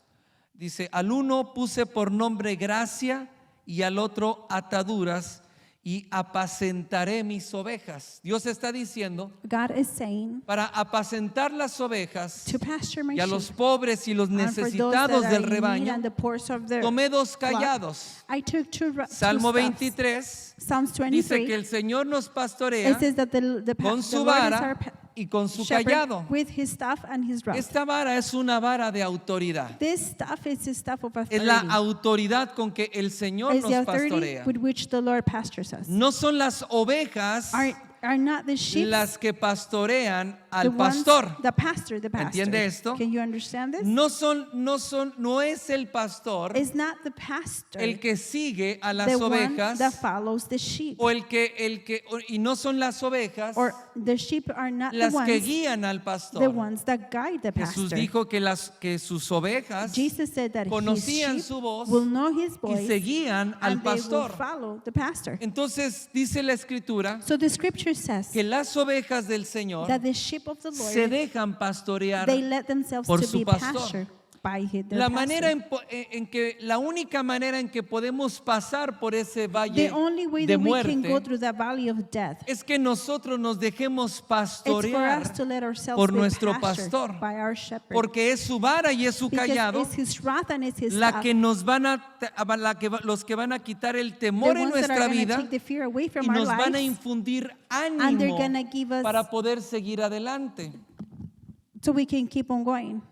Dice, al uno puse por nombre gracia y al otro ataduras, y apacentaré mis ovejas. Dios está diciendo, God is saying para apacentar las ovejas to pasture my y a sheep. los pobres y los And for those necesitados that are del in need rebaño, and the poor of their tomé 2 flock, callados. I took two Salmo staffs. 23 Psalms dice 23. que el Señor nos pastorea It says that con the su Lord is vara our y con su shepherd callado. with His staff and His rod. Esta vara es una vara de autoridad. This staff is the staff of Es la authority. autoridad con que el Señor It's the nos authority pastorea. with which the Lord pastors us. No son las ovejas Are not the sheep las que pastorean the al ones, pastor. the pastor, the pastor. ¿Entiende esto? Can you understand this? No es el pastor It's not the pastor, el que sigue a las the one ovejas, that follows the sheep. o y no son las ovejas Or the sheep are not las the que ones, guían al the pastor. ones that guide the Jesús pastor. dijo que sus ovejas Jesus said that his conocían sheep su voz will know his y voice seguían al and they will pastor. follow the pastor. Entonces dice la escritura So the scripture says que las ovejas del Señor that the sheep of the se Lord, dejan pastorear. they let themselves por to su be pastor. pastured by their La única manera en que podemos pasar por ese valle The only way de that we can go muerte through the valley of death es que nosotros nos dejemos it's for pastorear us to let ourselves por be nuestro pastured pastor, by our shepherd. porque es su vara y es su Because callado it's his wrath and it's his la staff, que los que van a quitar el the temor en ones that are nuestra going to vida take the fear away from y our nos van a lives, infundir and they're ánimo going to give us para poder seguir adelante. so we can keep on going.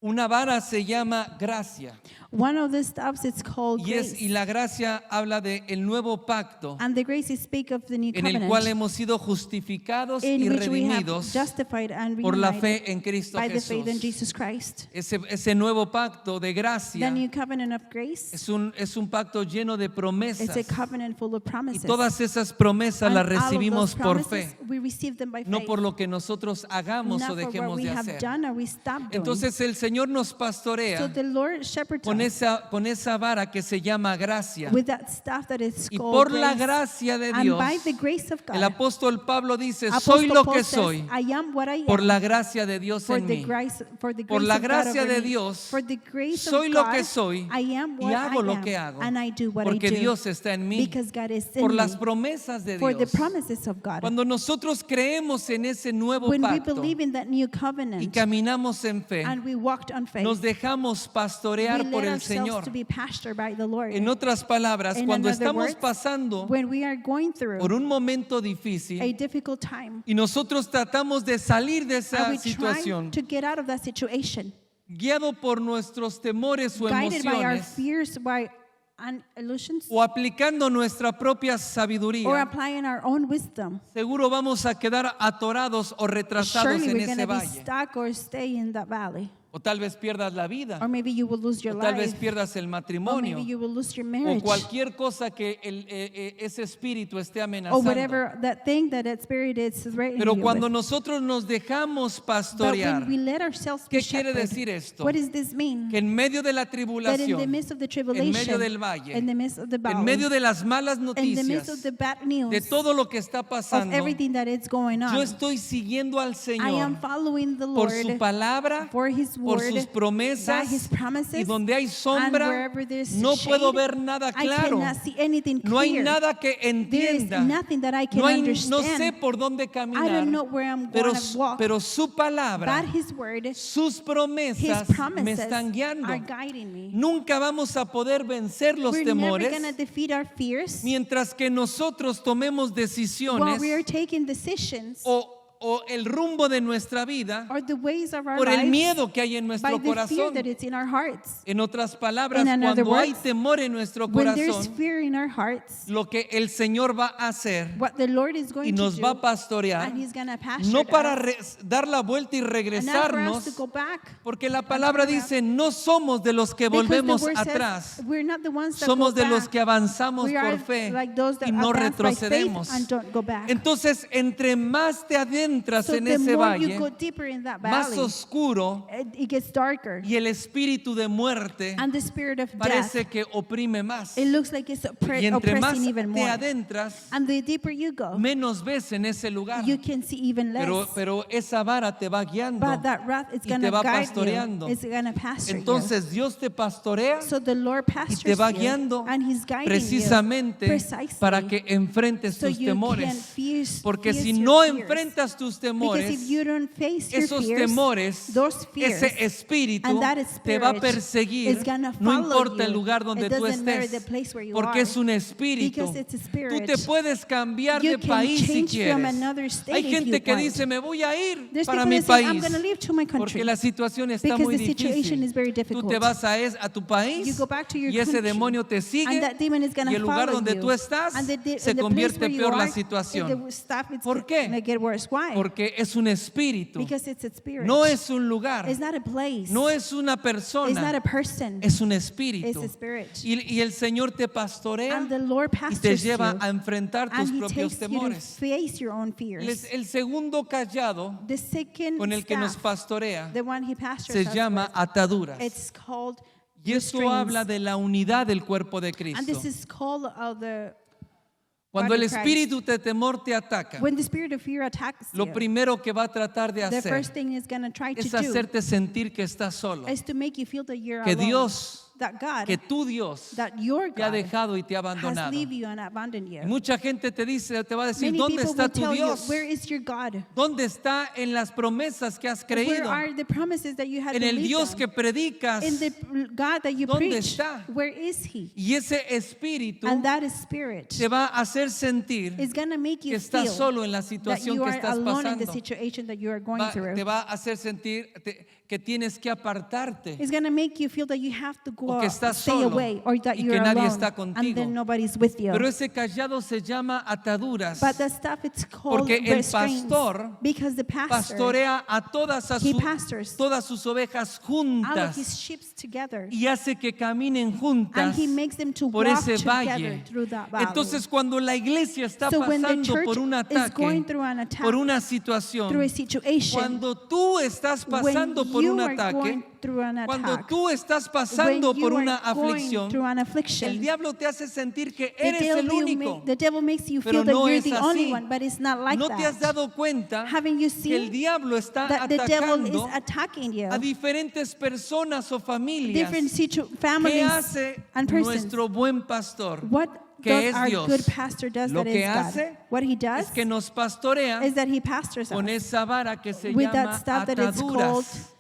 Una vara se llama gracia One of the staffs is called y grace. la gracia habla de el nuevo pacto And the grace is speak of the new en el covenant cual hemos sido justificados y in which we have redimidos justified and por la reunited fe en Cristo by the faith in Jesús. Jesus Christ. Ese nuevo pacto de The gracia new covenant of grace es un pacto lleno de is promesas a covenant full of y promises. todas esas promesas And las all of those recibimos por promises, fe, we receive them by no faith, por lo que nosotros hagamos not o for what dejemos we de have hacer. done or we stop doing. Entonces el Señor nos So pastorea the Lord shepherds con us esa vara que se llama gracia. with that staff that is Y called por la grace. gracia de And Dios, by the grace of God, el apóstol Pablo dice, Apostle soy lo Paul que says, soy I am what I am por la gracia de Dios for en the mí. grace, for the Por grace la of God gracia over de me. Dios, For the grace soy of lo God, que soy I am y what hago I lo am, que hago, and I do what porque I do, Dios está en mí, because God is in por me, las promesas de for the Dios. promises of God. Cuando nosotros creemos en ese nuevo When we pacto believe in that new y covenant caminamos en fe, and we walked on faith, nos dejamos we pastorear let por el ourselves Señor. to be pastured by the Lord. En otras palabras, In cuando another estamos words, pasando when we are going through por un momento a difícil difficult time, y nosotros tratamos de salir de and esa we try situación, to get out of that situation, guiado por nuestros temores o guided by our emociones, fears, by illusions o aplicando nuestra propia or sabiduría, applying our own wisdom, seguro vamos a quedar atorados o retrasados surely en we're going ese to be valle. stuck or stay in that valley. O tal vez pierdas la vida, Or maybe you will lose your o tal vez life. pierdas el Or matrimonio, maybe you will lose your o marriage. cualquier cosa que ese espíritu esté Or amenazando. whatever that thing that spirit is threatening Pero you cuando with. nosotros nos dejamos But pastorear, when we let ourselves be ¿qué quiere shepherded, decir esto? what does this mean? que en medio de la That in the tribulación, midst of the en tribulation, medio del valle, in the midst of the en valley, medio de las malas in the midst of noticias, the bad news, de todo lo que está of pasando, everything that is going on, yo estoy siguiendo al I am Señor following the por Lord su palabra, for His por word, sus by promesas, His promises, y donde hay and sombra, wherever there's no shade, puedo ver nada I claro. cannot see anything No hay clear. nada que There is entienda. nothing that I can No understand. sé por dónde I caminar, don't know where I'm pero, going to walk. pero su palabra, But His word, sus His promesas promises me están guiando. are guiding me. Nunca vamos a poder vencer los We're never temores going to defeat our fears mientras que nosotros tomemos while decisiones we are taking decisions o el rumbo de nuestra vida or the ways of our por el lives miedo que hay en by nuestro the fear corazón. that it's in our hearts. En otras palabras, In another cuando hay words, temor en nuestro When there's corazón, fear in our hearts, lo que el Señor va a hacer what the Lord is y going to nos do, va a pastorear, and He's going to pasture no para us, dar la vuelta y and not for us regresarnos, to go back. porque la palabra dice, no somos de los que Because the volvemos word says, atrás, we're not the ones that somos go de los back. que avanzamos We are por fe like those that y no advance by faith retrocedemos. and don't go back. Entonces, entre más te adentras So en the ese more you valle, go deeper in that más valley, oscuro it gets darker, y el espíritu de muerte and the spirit of death, parece que oprime más. it looks like it's Y entre más oppressing even te more. adentras, And the deeper you go, menos ves en ese lugar. you can see even less. Pero esa vara te va guiando. But that wrath is y going te to va guide pastoreando. you. It's going to pastor Entonces Dios te pastorea you. So the Lord y pastors te va you, guiando and He's guiding precisamente you precisely para que enfrentes so tus you can temores. face Porque si your no fears. enfrentas tus Because temores, if you don't face your esos fears, temores, those fears, ese espíritu and that te va a spirit perseguir, is gonna no follow importa el you. lugar donde It tú doesn't matter the estés, place where you porque are. es un espíritu. Because it's a spirit. Tú te puedes cambiar You de can país si change from quieres. another state Hay if gente you que want. dice, me voy a ir There's para people mi that say, I'm país, going to leave to my country porque la situación está because muy the situation difícil. is very Tú difficult. te vas a tu país You go back to your y ese country, demonio te sigue and that demon is going y to el lugar follow donde you. tú estás And se the place convierte where you peor la are, situación. the stuff is ¿Por qué? gonna get worse. Why? Porque es un espíritu, Because it's a spirit. no es un lugar, It's not a place. no es una It's not persona, a person. es un It's espíritu. a spirit. Y el Señor te pastorea And the Lord y te pastors lleva you, a enfrentar tus and He propios takes you to temores. face your own fears. El segundo callado The second con el que nos staff, pastorea the one He pastors se us llama with, ataduras. it's called Y esto restraints. habla de la unidad del cuerpo de And Cristo. this is called the Cuando el body of Christ. espíritu de temor te ataca, When the spirit of fear attacks lo you, primero que va a tratar de the hacer first thing it's going to try es to do hacerte sentir que estás solo, is to make you feel that you're que alone. Dios, That God, que tu Dios that your te ha God dejado y te ha has abandonado. leave you and abandoned you. Y mucha gente te va a decir, Many ¿dónde people está will tu tell Dios? you, where is your God? ¿Dónde está en las promesas que has Where creído? are the promises that you had En el believed Dios on? que predicas. In the God that you ¿Dónde preach, está? where is He? Y ese espíritu And that spirit te va a hacer sentir is going to make que you estás feel solo en la that situación you que are estás alone in the pasando. situation that you are going Te through. va a hacer sentir que tienes que apartarte. It's going to make you feel that you have to O go que estás stay solo away or that y you're que nadie alone está contigo. and then nobody's with you. Pero ese callado se llama ataduras. But the stuff it's called Porque el restraints pastor because the pastor Pastorea a todas sus ovejas all of juntas his sheep together y hace que caminen and juntas he makes them to por walk ese together valle. through that valley. Entonces, cuando la iglesia está So when the pasando church por un is going ataque, through an attack, por una through a situación, situation, cuando tú estás when pasando por you un are going ataque, through an cuando attack, tú estás when pasando you por una are going aflicción, through an el affliction, diablo te hace sentir que the eres el único. the devil makes you Pero feel that no you're es the only así. one, but it's not like ¿No te has that. dado cuenta Haven't you que el seen diablo está that the devil is atacando attacking you? a diferentes personas o familias? Different ¿Qué families hace and persons. nuestro buen pastor? What Que does es our Dios. good pastor does Lo that que is God? hace What he does Es que nos pastorea is that he pastors con us esa vara que se with llama that stuff that is called ataduras,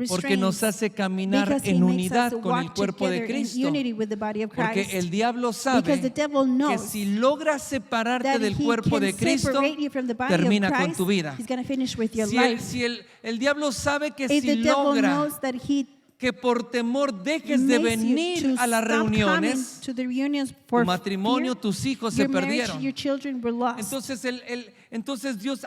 porque nos restraints, hace caminar because he en makes unidad us con el walk cuerpo de together in Cristo. unity with the body of Porque Christ. el diablo Because sabe the devil que knows si logras separarte that del he cuerpo can de Cristo, separate you from the body termina of con Christ, tu vida. he's going to finish with your Si life. el diablo sabe que If si the devil logra knows that he que por temor dejes de makes you venir to a las stop coming reuniones, to the reunions tu for matrimonio, fear, tus hijos se your marriage, perdieron. your children were lost. Entonces Dios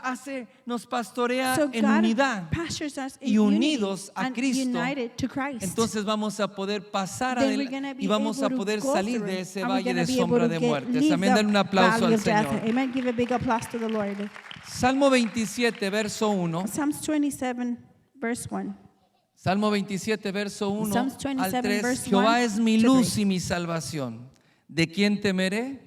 nos pastorea So en God unidad. pastors us in y unity unidos a and Cristo. united to Christ. Entonces vamos a poder pasar Then we're adelante gonna be y vamos a able to poder go salir through de it, ese and we're valle gonna de be able sombra to de get- muerte. leave Amén, the den un aplauso valley al of death. Señor. Amen. Give a big applause to the Lord. Salmo 27, verso 1. Psalms 27, verse 1. Salmo 27, verso 1 Psalms al 27, 3. verse Jehová 1 es mi to luz 3. y mi salvación. ¿De quién temeré?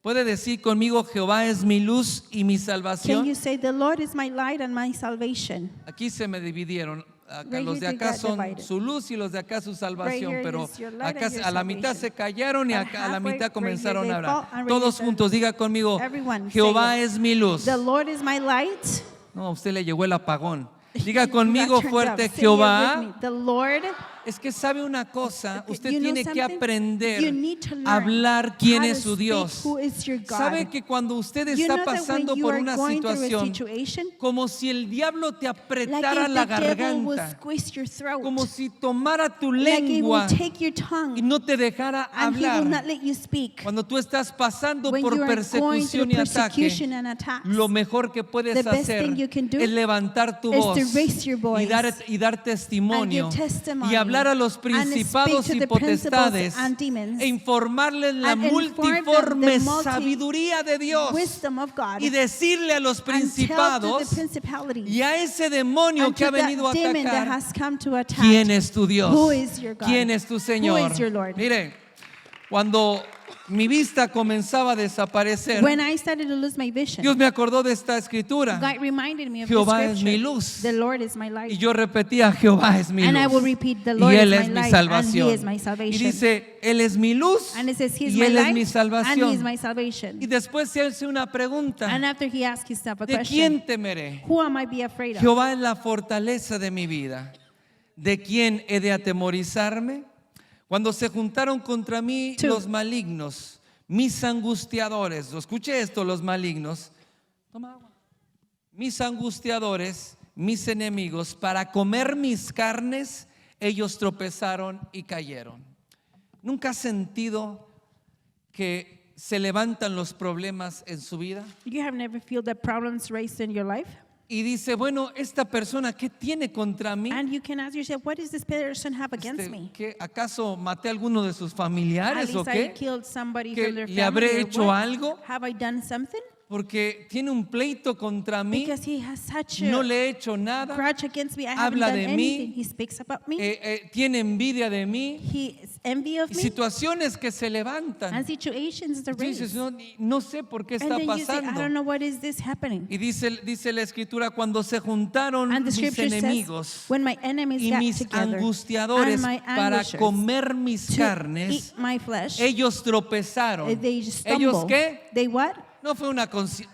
¿Puede decir conmigo, Jehová es mi luz y mi Can salvación? you say, the Lord is my light and my salvation? Aquí se me dividieron. Acá Right los here de they acá got son divided. su luz y los de acá su salvación, here pero is your light acá and your a la mitad salvation. se callaron y But acá a la halfway, mitad right comenzaron here a they fall, hablar. and right Todos here juntos, diga conmigo, Everyone, Jehová say it. es mi luz. The Lord is my light. No, a usted le llegó el apagón. Diga You got conmigo turned fuerte, up. Say it with Jehová. me. The Lord. Es que sabe una cosa, Okay, usted you know tiene que something? aprender You need to learn a hablar quién how es to su speak Dios. who is your God. Sabe que cuando usted You está know that when pasando you por are una going through a situación, situation, como si el diablo te like apretara if la the devil will garganta, squeeze your throat, como si tomara tu like he will lengua take your y tongue no te dejara and he will not hablar. let you speak. Cuando tú estás pasando When por you are going through persecución y ataque, persecution and attacks, lo mejor que puedes the best hacer thing you can do es levantar tu is voz to raise your voice y dar testimonio and give testimony y hablar a los and principados speak to y the principals potestades and demons e informarles la and inform them multiforme the multi- sabiduría de Dios wisdom of God y decirle a los and tell to principados the principalities y a ese demonio and que to ha venido a that demon that atacar, has come to attack. ¿quién es tu Dios? Who is your God? ¿Quién es tu Señor? Who is your Lord? Mire, cuando mi vista comenzaba a desaparecer, When I started to lose my vision, Dios me acordó de esta escritura. God reminded me of Jehová the es scripture. mi luz. The Lord is my light. Y yo repetía, Jehová es mi And I will luz. repeat, the Y Lord Él is es my mi light, and He salvación. is my Y salvation. dice, Él es mi luz And it says, He is y my Él es mi light, and He is salvación. my salvation. Y después se hace una pregunta, And after He asked Himself a ¿de question, quién temeré? who am I be afraid of? Jehová es la fortaleza de mi vida. ¿De quién he de atemorizarme? Cuando se juntaron contra mí Two. los malignos, mis angustiadores, escuche esto, los malignos, toma agua. Mis angustiadores, mis enemigos, para comer mis carnes, ellos tropezaron y cayeron. ¿Nunca has sentido que se levantan los problemas en su vida? You have never felt that problems raised in your life? Y dice, bueno, esta persona, ¿qué tiene contra mí? And you can ask yourself, what does this person have against me? ¿Qué, ¿Acaso maté a alguno de sus At familiares o least I qué? killed somebody ¿Que from their le family. habré or hecho what? algo? Have I done something? Porque tiene un pleito contra mí, Because he has such no a le he hecho nada, grudge against me. I haven't habla done de mí, anything. He speaks about me. tiene envidia de mí, He is envy of y me. situaciones que se And levantan. situations that Y tú dices, raise. no sé por qué And está then you say, I don't pasando. know what is this happening. Y dice la escritura, cuando se juntaron And the mis scripture says, enemigos when my enemies y got mis together angustiadores and my para anguishers comer mis to carnes, eat my flesh, ellos tropezaron. they ¿Ellos stumble. qué? They what? No fue una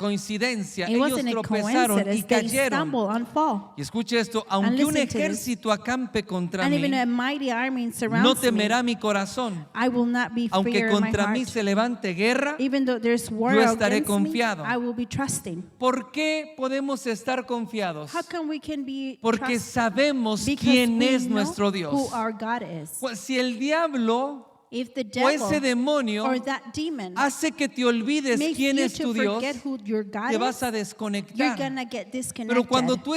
coincidencia, It ellos wasn't a tropezaron y coincidence. They cayeron. stumble and fall. Y escuche esto, aunque un listen to this. ejército acampe contra And mí, even a mighty army no surrounds me. temerá mi corazón. I will not be Aunque fear in my contra mí heart. se levante guerra, Even though there's war yo estaré against confiado. me, I will be trusting. ¿por qué podemos estar confiados? How come we can be Porque trusting? sabemos Because quién we es know nuestro Dios. who our God is. Pues, si el diablo If the o ese devil demonio or that demon hace que te olvides makes quién you es to tu Dios, forget who your God te is, vas a you're desconectar. gonna get disconnected. Pero cuando tú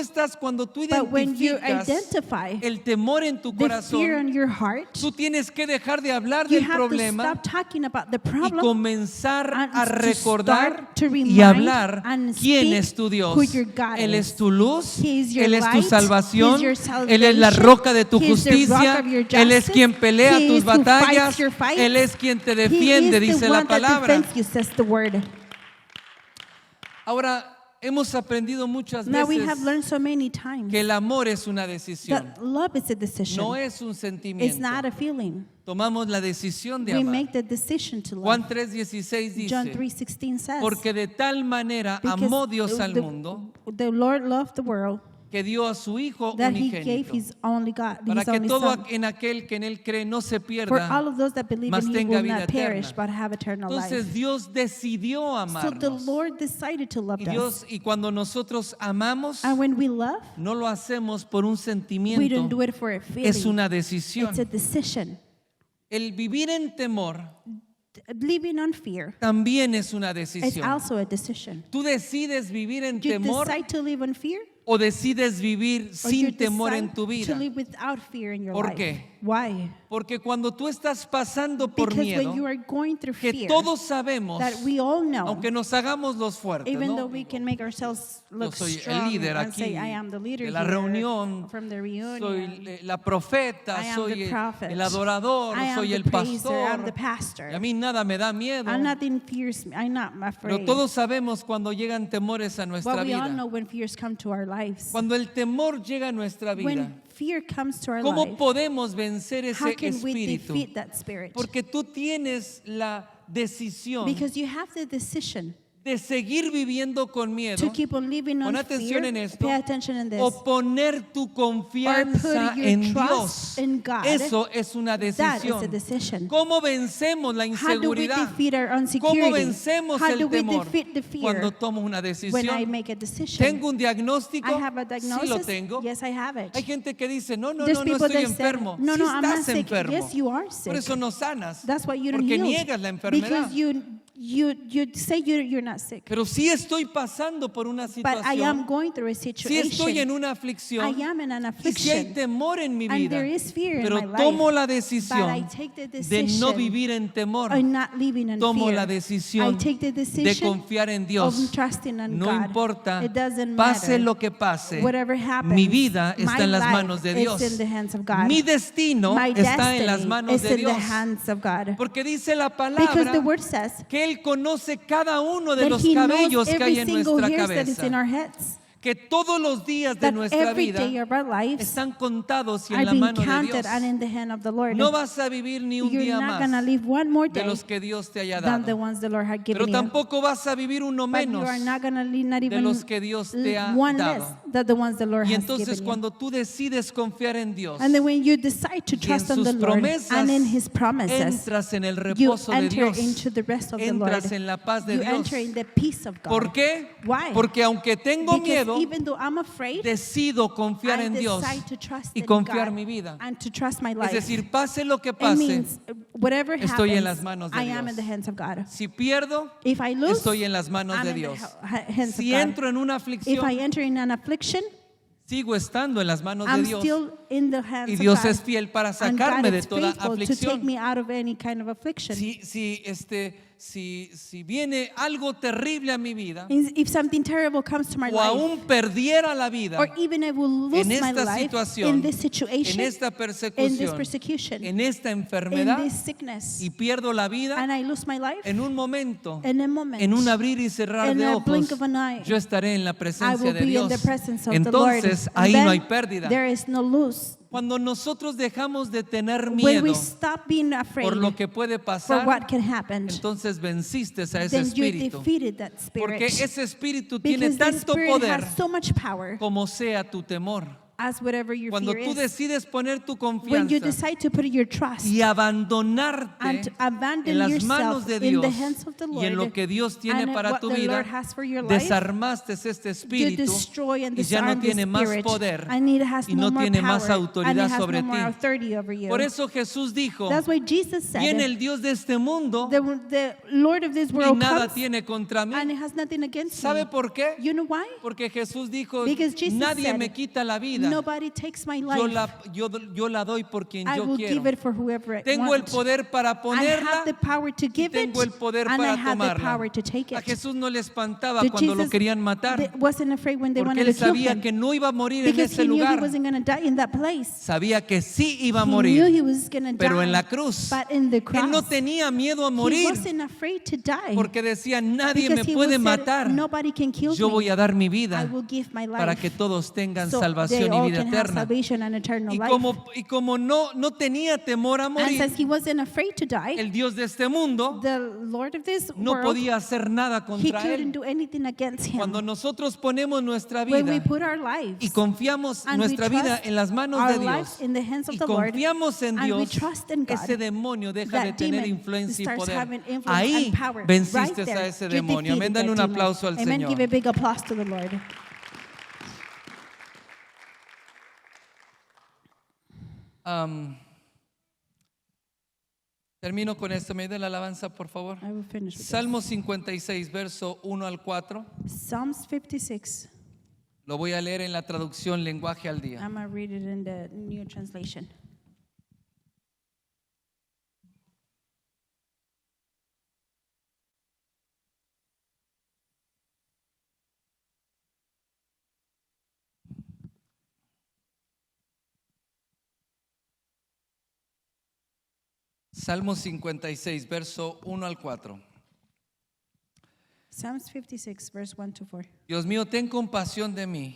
But when you identificas identify el temor en tu the fear corazón, in your heart, tú tienes que dejar de hablar you del have problema to stop talking about the y problem comenzar and a to recordar start to y remind hablar and quién speak es tu Dios. who your God Él is. es tu luz, He is your Él es tu light, salvación, He is your Él es la salvation, roca de tu He is the rock justicia, of your Él es justice, quien pelea He tus is who fights batallas, your fights, Él es quien te He defiende, is the dice la one that palabra. defends you, says the word. Ahora, hemos aprendido muchas Now we have veces learned so many times que el amor es una decisión, that love is a decision. no es un It's sentimiento. not a feeling. Tomamos la decisión de We amar. make the decision to love. Juan 3:16 John dice, 3:16 says, porque de tal manera because amó Dios al mundo the Lord loved the world, que que dio a su Hijo that He gave unigénito, His only God, para His que only todo Son. en aquel que en Él cree no se For pierda, all of those that believe mas in Him tenga will vida not perish, eterna. but have eternal life. Entonces Dios decidió So the amarnos. Lord decided to love us. Y cuando nosotros amamos, And when we love, no lo hacemos por un we don't sentimiento, do it for a feeling. es una decisión. It's a decision. El vivir en temor Living on fear también es una is decisión. also a decision. ¿Tú decides vivir en You temor decide to live on fear, o decides vivir or you sin temor en decide tu to vida? live without fear in your ¿Por life. qué? Why? Porque cuando tú estás pasando por Because miedo, when you are going through que fear, todos sabemos, that we all know, aunque nos hagamos los fuertes, even ¿no? though we can make ourselves Yo look soy el strong líder and aquí say, I am the leader de la here reunión, from the reunion. soy la profeta, I am soy the prophet. el adorador, I am soy the el praiser, I'm the pastor. pastor. Y a mí nada me da miedo. And nothing fears me. I'm not Pero afraid. todos sabemos cuando llegan temores a nuestra But we all know vida. when fears come to our lives. Cuando el temor llega a nuestra vida, When fear comes to our ¿cómo life, podemos vencer how ese can we espíritu? defeat that spirit? Porque tú tienes la decisión Because you have the decision de seguir viviendo con miedo to keep on living on Pon atención fear. en esto. Pay attention in this. o poner tu confianza Or put your en trust Dios. in God. Eso es una That is a decisión. decision. ¿Cómo vencemos la How do we inseguridad? defeat our ¿Cómo insecurity? vencemos How el do we temor? defeat the fear? Cuando tomo una When I decisión. make a decision. ¿Tengo un diagnóstico? I have a Sí diagnosis. lo tengo. Yes, I have it. Hay gente que dice, no There's people estoy that say, enfermo. no, Sí no, I'm not estás sick. enfermo. Yes, you are sick. Por eso no sanas. That's why you don't Porque heal. niegas la enfermedad. Because you say you're not sick. Pero sí estoy pasando por una But I am situación. going through a Sí situation. estoy en una aflicción. I am in an Y si hay affliction. temor en mi And vida. there is fear in Pero my life. tomo la But I decisión take the de decision no vivir en temor. of not living in Tomo fear. la I decisión take the de decision confiar en Dios. of trusting in No God. importa, It doesn't pase matter. lo que pase, Whatever happens, mi vida my está en las life manos de Dios. is in the hands of God. Mi destino My está en las destiny manos is de in the Dios. hands of God. Porque dice la Because palabra the word says que Él conoce cada uno de that los He knows cabellos que every hay en single nuestra hair that is in cabeza. our heads. Que todos los días de That nuestra every vida day of our lives están contados y are en la being mano de counted Dios. and in the hand of the Lord. No vas a vivir ni un You're día not going to más live one more de day los que Dios te haya than the dado. ones the Lord had given Pero you. tampoco vas a vivir uno But you menos are not going to live not de even los que Dios te ha one dado. less than the ones the Lord Y has entonces given you. cuando tú decides confiar en Dios, And then when you decide to y en trust on sus the Lord promesas, and in His promises, entras en el you reposo de enter Dios, into the rest of the Lord. entras en la paz de You Dios. enter in the peace of God. ¿Por qué? Why? Porque aunque tengo Because miedo, even though I'm afraid, decido confiar I en Dios decide to trust y in confiar God mi vida. and to trust my Es life. decir, pase lo que It pase, means whatever estoy en las happens, manos de I am Dios. in the hands of God. si pierdo, If I lose, estoy en las manos I'm de in the Dios. hands Si of God. entro en una If I aflicción, enter in an affliction, sigo estando en las manos de I'm Dios. still in the hands Y of Dios God. es fiel para And sacarme God de is toda faithful to take aflicción. me out of any kind of affliction. Si viene algo terrible a mi vida, If something terrible comes to my o life, aún perdiera la vida or even I will lose en my esta life situación, in this situation, en esta in this persecución, persecution, en esta in enfermedad, this sickness, y pierdo la vida, and I lose my life, en un momento, in a moment, en un abrir y cerrar in de a ojos, blink of an eye, yo estaré en la I presencia will de be in Dios. the presence of the Lord. Entonces, And ahí then no hay pérdida. there is no lose. Cuando nosotros dejamos de tener When miedo we stop being afraid por lo que puede for pasar, what can happen, entonces venciste a ese then you espíritu. defeated that Porque spirit. ese espíritu tiene Because the tanto spirit poder has so much power como sea tu temor. as whatever your Cuando fear tú is. decides poner tu When you confianza decide to put your trust y abandonarte and to abandon en las manos yourself de in Dios the hands of the y en Lord lo que Dios tiene and para what tu the vida, Lord has for your life, desarmaste este you espíritu destroy and y ya no disarm tiene the más spirit, poder and it has y no more tiene power, más and autoridad it has sobre no more ti. authority over you. Por eso Jesús dijo, That's why Jesus said, viene el Dios de este mundo the Lord of this y world nada comes tiene contra mí. and it has nothing against ¿Sabe me. por qué? You know why? Porque Jesús dijo, Because Jesus nadie said, me quita la vida. Nobody takes my life. Yo la doy por quien I yo will quiero. give it for whoever I Tengo el want. poder para I ponerla have the power to y give it, tengo el poder and I para have the tomarla. power to take A it. Jesús no le espantaba So cuando lo Jesus querían matar, wasn't afraid when they porque wanted él to kill sabía him, que no iba a morir en because ese he knew he lugar. wasn't going to die in that place. Sabía que sí iba a He knew morir, he was going to die, pero en la cruz. but in the cross, Él no tenía miedo a he morir, wasn't afraid to die, porque decía, nadie because me he puede said, matar. nobody can kill Yo me. voy a dar mi I vida will give my life para que todos tengan so salvación they all vida can have eterna. salvation and eternal Y life. como no tenía temor a And morir, since he wasn't afraid to die, el Dios de este mundo the Lord of this no world, podía hacer nada he contra couldn't él. do anything against him. Cuando nosotros ponemos nuestra When we vida put our lives y confiamos and we nuestra vida trust en las manos our de Dios lives in the hands of y the Lord, confiamos en and we Dios, trust in God, ese demonio deja de that tener demon influencia y starts poder. having influence Ahí and power. venciste Right a there, ese you demonio. Amén, defeated dale that un demon. aplauso al Amen. Señor. Give a big applause to the Lord. Termino con esto. Me da la alabanza, por favor. I will finish with Salmo 56, verso 1 al 4. this. Psalms 56. Lo voy a leer en la traducción Lenguaje al Día. I'm going to read it in the New Translation. Salmo 56, verso 1 al 4. Psalms 56, verse 1 to 4. Dios mío, ten compasión de mí,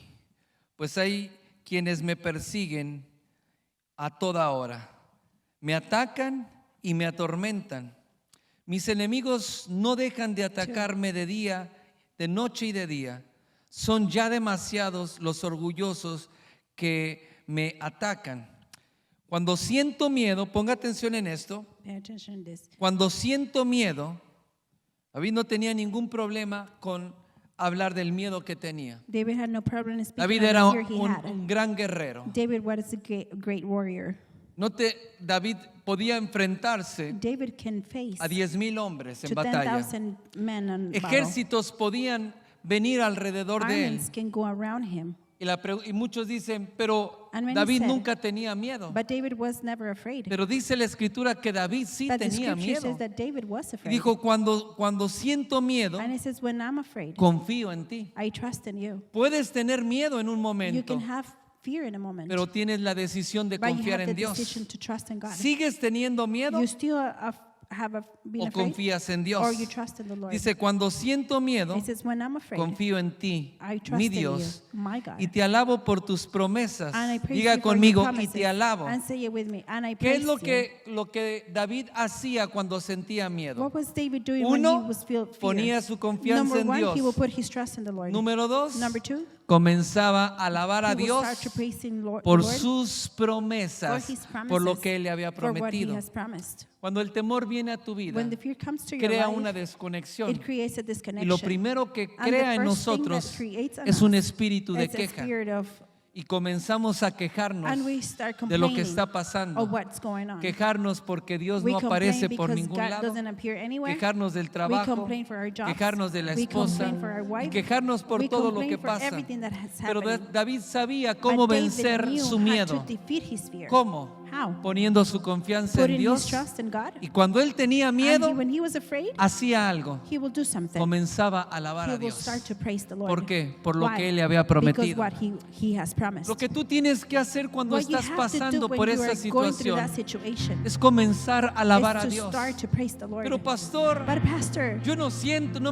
pues hay quienes me persiguen a toda hora. Me atacan y me atormentan. Mis enemigos no dejan de atacarme de día, de noche y de día. Son ya demasiados los orgullosos que me atacan. Cuando siento miedo, ponga atención en esto. Pay attention to this. Cuando siento miedo, David no tenía ningún problema con hablar del miedo que tenía. David had no problem speaking David of era the fear he had. un gran guerrero. David was a great warrior. David podía enfrentarse David can face a 10,000 hombres en to batalla. 10,000 men on battle. Ejércitos podían venir alrededor de él. Armies can go around him. Y muchos dicen, pero And many David said, nunca tenía miedo. But David was never afraid. Pero dice la escritura que David sí But the tenía scripture miedo. says that David was Y afraid. dijo, cuando siento miedo, And it says, when I'm afraid, confío en ti. I trust in you. Puedes tener miedo en un You momento, can have fear in a moment, pero tienes la decisión de but you confiar have the en Dios. decision to trust in God. ¿Sigues teniendo miedo You still been o afraid, confías en Dios? or you trust in the Lord. Dice, cuando siento miedo, It says, when I'm afraid, confío en ti, I trust mi in Dios, you, my God. y te alabo por tus promesas. And I praise Diga you for your conmigo, y promises. te alabo. And say it with me. And I ¿Qué praise es you. lo que David hacía cuando sentía miedo? What was David doing when Uno, he was fear? ponía su confianza Number en one, Dios. he will put his trust in the Lord. Número 2, Number two, comenzaba a alabar a he will Dios start to praise in Lord, por the Lord sus promesas, for his promises, por lo que Él le había for what he prometido. has promised. Cuando el temor viene a tu vida, When the fear comes to your crea life, una desconexión. it creates a Y disconnection. lo primero que And the crea en first thing that nosotros creates in es un us espíritu de is a queja. spirit of, Y comenzamos a quejarnos and we start de lo que complaining está pasando. of what's going on. Quejarnos porque Dios We no complain aparece por because ningún God lado. doesn't appear anywhere. Quejarnos del We trabajo, complain for our jobs. quejarnos de la We esposa complain for our wife. y quejarnos por We todo lo complain que for pasa. everything that has Pero happened. David sabía But cómo David vencer knew su how miedo. to defeat his fear. ¿Cómo? How? Poniendo su confianza en Putting his Dios. trust in God. Y cuando él tenía And miedo, when he was afraid, hacía algo. he will do something. Comenzaba a alabar He a will Dios. start to praise the Lord. ¿Por qué? Por lo Why? que él le había Because prometido. what he has promised. Lo que tú tienes que hacer cuando What you estás have to do pasando when por you esa are going through situación that situation es comenzar a alabar is a to Dios. start to praise the Lord. Pero pastor, But pastor, yo no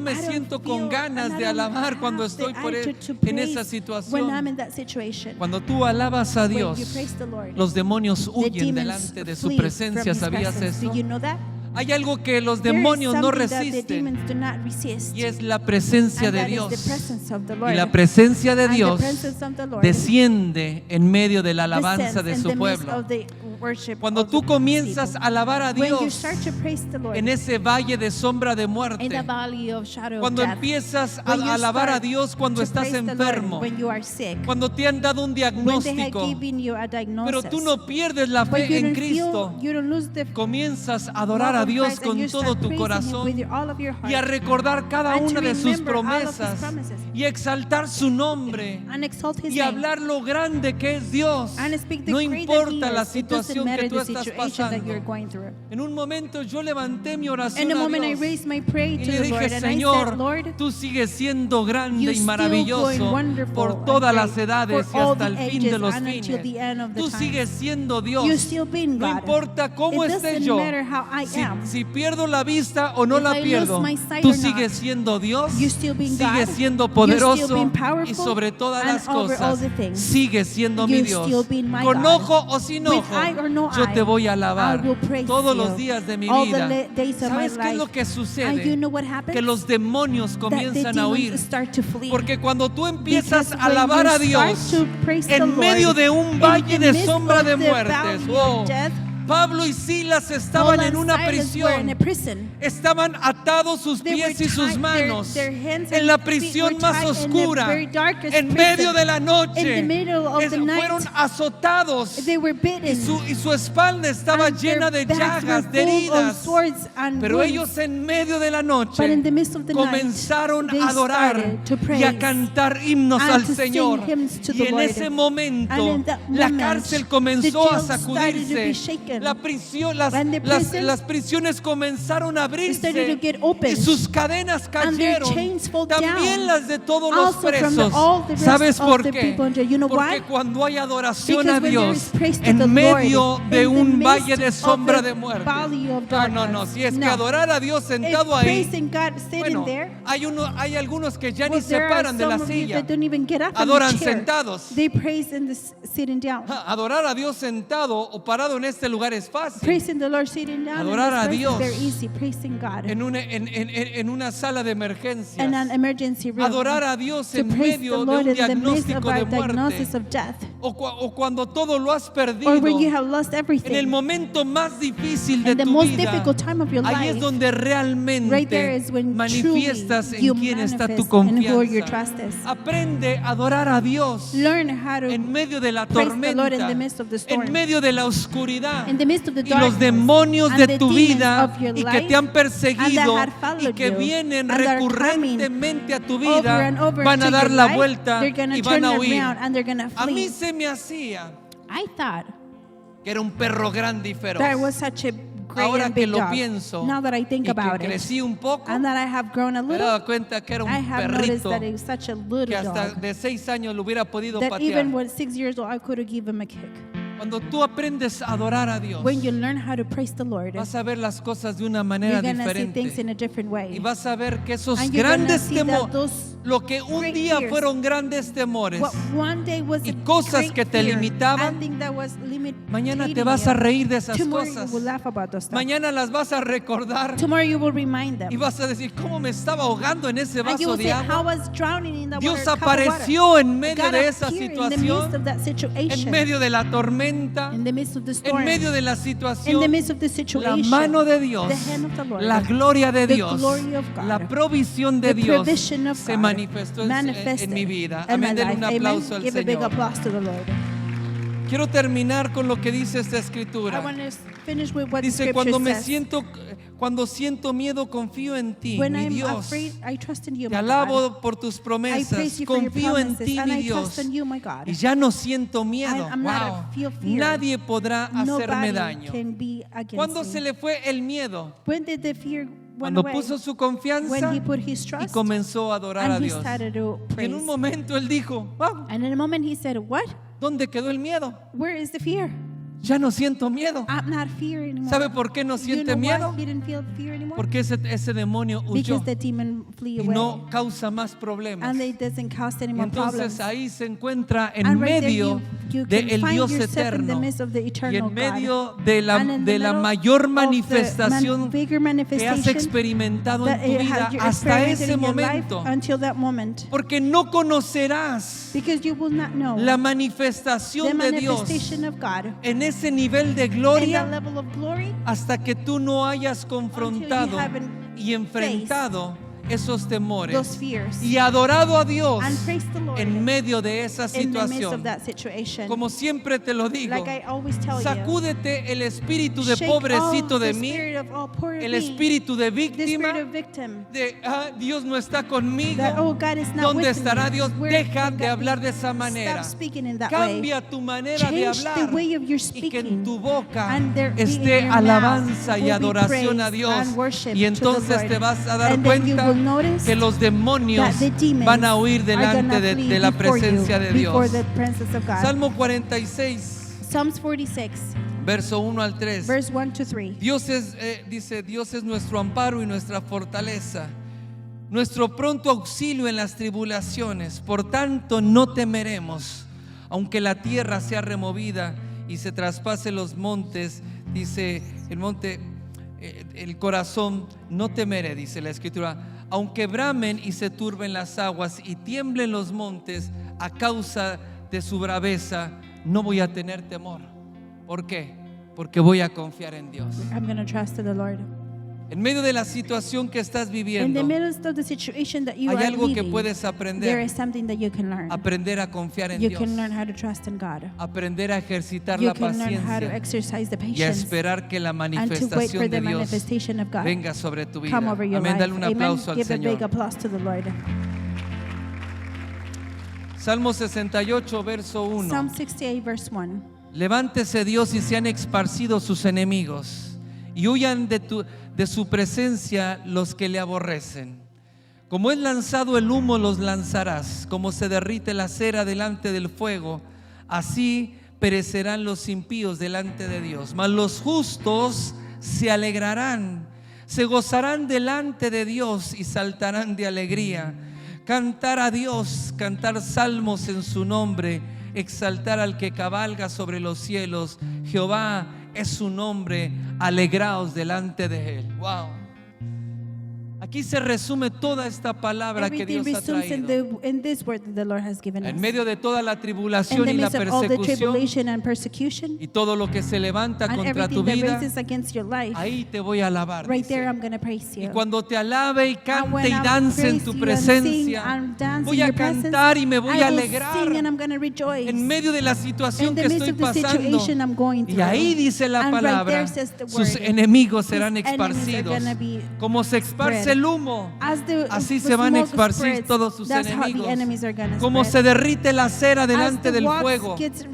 me I don't siento con feel- ganas and I de don't alabar cuando have the estoy attitude to en esa praise when I'm situación. in that situation. Cuando tú alabas a When Dios, you praise the Lord, los demonios the huyen demons delante de su flee presencia. from his ¿Sabías presence. eso? Do you know that? Hay algo que los There is demonios no something that the resisten demons do not resist. y es la presencia And de that is Dios. the presence of the Lord. Y la presencia de And the Dios presence of the Lord desciende en medio de la alabanza descends de in su the midst pueblo. of the worship Cuando of tú the comienzas people. a alabar a When you Dios start to praise the Lord en ese valle de sombra de in the muerte, valley of shadow cuando of death, empiezas when you a alabar a start Dios cuando to estás praise the Lord enfermo, when you are sick, cuando te han dado un when they have diagnóstico, given you a diagnosis, pero tú no pierdes la but fe you en don't Cristo, you don't lose the comienzas a adorar love a of Dios Christ, and con you todo start tu praising Him corazón with all of your heart, y a recordar cada and to una de sus remember all of His promesas promises, y exaltar su nombre and exalt His y name, hablar lo grande que es Dios. and speak the No great that He importa la is. It doesn't situación matter que tú the estás situation that you're pasando. going through. En un momento yo levanté mi oración In a a moment, I Dios raised my prayer y to le the dije, Lord, and I said, Señor, Lord, tú sigues siendo grande you're y still maravilloso going wonderful por and todas great, las edades for y all hasta the el fin de ages los and until fines. the end of the Tú time. sigues siendo Dios. You're still being No God. importa cómo It esté doesn't yo, matter how I am. si pierdo la vista o no If la I lose pierdo, my sight tú or not, sigues siendo Dios, you're still being sigues God, siendo you're poderoso still being y powerful, sobre todas and las over all cosas, the things, sigues siendo mi you're Dios. still being my Con God. ojo o sin With ojo, eye or no yo eye, te voy a I alabar will praise todos you los días de mi all the vida. days of my ¿Sabes qué es lo life. que And you sucede? know what happens? Que los demonios That the comienzan a huir. demons start to flee. Porque cuando tú empiezas Because a alabar when a you start Dios to praise the en medio Lord, de un in valle the de midst sombra of de the muertes, valley wow. of death, Pablo y Silas Paul estaban en and una Silas were in a prisión. prison. Estaban atados sus They pies were y sus tied- manos their hands en and la feet prisión were más tied in the oscura, very darkest en medio prison. de la noche. In the middle of the night, fueron azotados they were y bitten. su espalda estaba And llena their de backs were llagas, de full of heridas. swords and Pero wounds. ellos en medio de la noche But in the midst of the comenzaron night, they a adorar started to y praise a cantar himnos and al to sing Señor. hymns to Y the en Lord. ese And momento in that la moment, cárcel the comenzó a jail started to be sacudirse. shaken. La prisión, And the prison las prisiones comenzaron a abrirse started to get open. y sus cadenas And their cayeron. chains fall También down. las de todos los Also from presos. all the rest ¿Sabes of por the qué? people in jail. You know Porque why? cuando hay adoración Because a when there Dios is praise to the en medio Lord, de in the un midst valle de of sombra the de muerte. valley of No. Si es que No. adorar a Dios sentado If ahí. praising God sitting Bueno, there, hay algunos que ya ni well, se there are paran de la some of you silla. that don't even get up from Adoran the chair. sentados. They praise in the sitting down. Adorar a Dios sentado o parado en este lugar es fácil. Praising the Lord sitting down. Adorar a in this Dios. place is very easy. Praising God. En una sala de emergencias. In an emergency room. Adorar a Dios To en praise the medio de Lord un in the midst of diagnóstico our de muerte. diagnosis of death. O cuando todo lo has perdido. Or when you have lost En el everything. momento más difícil de In the tu most vida. difficult time of your Ahí es life. donde Right there realmente is when manifiestas truly en you quién está tu manifest in who your confianza. trust is. Aprende a adorar a Dios Learn how to en medio de la praise the Lord in tormenta, the midst of the storm. en medio de la oscuridad In the midst of the y los darkness demonios and de the tu demons vida of your y que te han life perseguido and that had y followed que you vienen and that are recurrentemente a tu over vida and over van a to dar your la life, vuelta they're gonna y van turn a huir. around and they're gonna A mí flee. se me hacía I thought que era un perro grande y feroz. that was such a great Ahora and que big lo dog. pienso Now that I think y que about it crecí un poco, and that I have grown a me he little, dado cuenta que era un I have noticed perrito that it's such a little que hasta dog de 6 años lo hubiera podido that patear. even when 6 years old I could have given him a kick. Cuando tú aprendes a adorar a Dios, When you learn how to praise the Lord, vas a ver las cosas de una you're manera gonna see things diferente. in a different Y way. vas a ver que esos And you're gonna grandes see that temores, those lo que un great día fears, fueron grandes temores, what one day was y a cosas great que te fear, limitaban, and thing that was mañana te limiting vas a you, reír de esas tomorrow cosas. you will laugh about those stuff. Mañana las vas a recordar Tomorrow you will remind them. y vas a decir, ¿cómo me estaba ahogando en ese And you vaso will de say, agua? how I was drowning in that Dios water, cup of water. apareció en medio God de esa appeared in the midst situación, of that situation, en medio de la tormenta, in the midst of the en storm, medio de la in the situación. midst of the La situation, mano de Dios, the hand of the Lord, la gloria de the Dios, glory of God, la provisión de the Dios provision of se God manifestó en mi vida. in my Amén, denle un life. aplauso Amen. al Give a big Señor. applause to the Lord. Quiero terminar con lo que dice esta I escritura. want to finish with what the Dice, scripture cuando siento miedo, confío en ti, When mi I'm Dios. afraid, I trust in you, Te my God. alabo por tus I promesas, praise you for your confío en promises, ti, and mi I trust Dios. in you, my God. Y ya no siento miedo. I'm not Wow. a feel fear. Nadie podrá hacerme Nobody daño. can be against ¿Cuándo me. se le fue el miedo? When did the fear went Cuando away? puso su When confianza he put his y trust comenzó a adorar a and he Dios. started to Y praise. en un momento él dijo, wow, And in a moment he said, what? ¿dónde quedó el miedo? Where is the fear? Ya no siento miedo. I'm not fear anymore. ¿Sabe por qué no You siente know miedo? why he didn't feel fear anymore? Porque ese demonio huyó Because the demon flee y away. no causa más problemas. And it doesn't cause any Y more entonces problems. ahí se encuentra en And right there medio you can del find Dios yourself in the eterno midst of the y eternal en God. medio de la, And in the de la middle mayor of the manifestación bigger que has manifestation experimentado en that tu it vida has you hasta experienced ese in your life momento. until that moment. Porque no conocerás Because you will not know la the manifestación de Dios manifestation of God en ese nivel de in that gloria level of glory hasta que tú no hayas confrontado haven't y enfrentado esos temores those fears, y adorado a Dios and praised the Lord en medio de esa in the midst situación. of that situation. Como siempre te lo digo, Like I always tell you, sacúdete el espíritu de shake pobrecito off de the mí, spirit of, oh, poor el me, espíritu de the spirit víctima, of victim, de Dios no está conmigo. that, oh, God is not ¿Dónde with estará me. Dios? Where Deja can de God hablar be? de esa manera. Stop speaking in that way. Cambia tu manera de Change the hablar way of your y que en speaking, tu boca and there be in esté your alabanza mouth y will be adoración a praise Dios. and worship Y to the entonces Lord. te vas a dar And then you cuenta will notice que los demonios that the demons van a huir are delante gonna de flee la before you, presencia de before Dios. the presence of God. Salmo 46, Psalms 46, verso 1 al 3. verse 1 to 3. Dios es, dice, Dios es nuestro amparo y nuestra fortaleza, nuestro pronto auxilio en las tribulaciones. Por tanto, no temeremos, aunque la tierra sea removida y se traspase los montes. Dice el monte, el corazón, no temeré, dice la Escritura, aunque bramen y se turben las aguas y tiemblen los montes a causa de su braveza, no voy a tener temor. ¿Por qué? Porque voy a confiar en Dios. I'm going to trust in the Lord. En medio de la situación que estás In viviendo, the midst of the situation that you hay are algo que living, puedes there aprender. is something that you can learn. Aprender a confiar en You Dios. can learn how to trust in God. Aprender a ejercitar You la can learn how to paciencia exercise the y a patience esperar que la and to wait for manifestación the de Dios manifestation of God venga sobre tu vida. come over your Amén. life. Dale un Amen. aplauso al Give a big Señor. applause to the Lord. Salmo 68, verso 1. Psalm 68, verse 1. Levántese Dios y sean esparcidos sus enemigos y huyan de su presencia los que le aborrecen. Como es lanzado el humo los lanzarás, como se derrite la cera delante del fuego, así perecerán los impíos delante de Dios. Mas los justos se alegrarán, se gozarán delante de Dios y saltarán de alegría. Cantar a Dios, cantar salmos en su nombre, exaltar al que cabalga sobre los cielos. Jehová es su nombre, alegraos delante de él. Wow. Aquí se resume toda esta palabra que Everything Dios ha resumes traído. in this word that the Lord has given us. En medio de toda la In tribulación the y la midst of all the persecución tribulation and persecution y todo lo que se levanta and contra tu everything that vida, raises against your life, ahí te voy a alabar. right dice. there I'm going to praise Y you. cuando te alabe y And cante when y I dance en praise tu you and sing presencia, and dance voy in a your presence, cantar y me voy I a will alegrar sing and I'm going to rejoice. en medio de la situación In que the midst estoy of the pasando. situation I'm going Y through. ahí dice la And right palabra, there says the sus word, enemigos serán his enemies are esparcidos. gonna be Como se esparce spread. el humo, As the así the se van a smoke esparcir spreads, todos sus that's how the enemigos. enemies are gonna Como spread. se derrite la cera As delante the del wax fuego, gets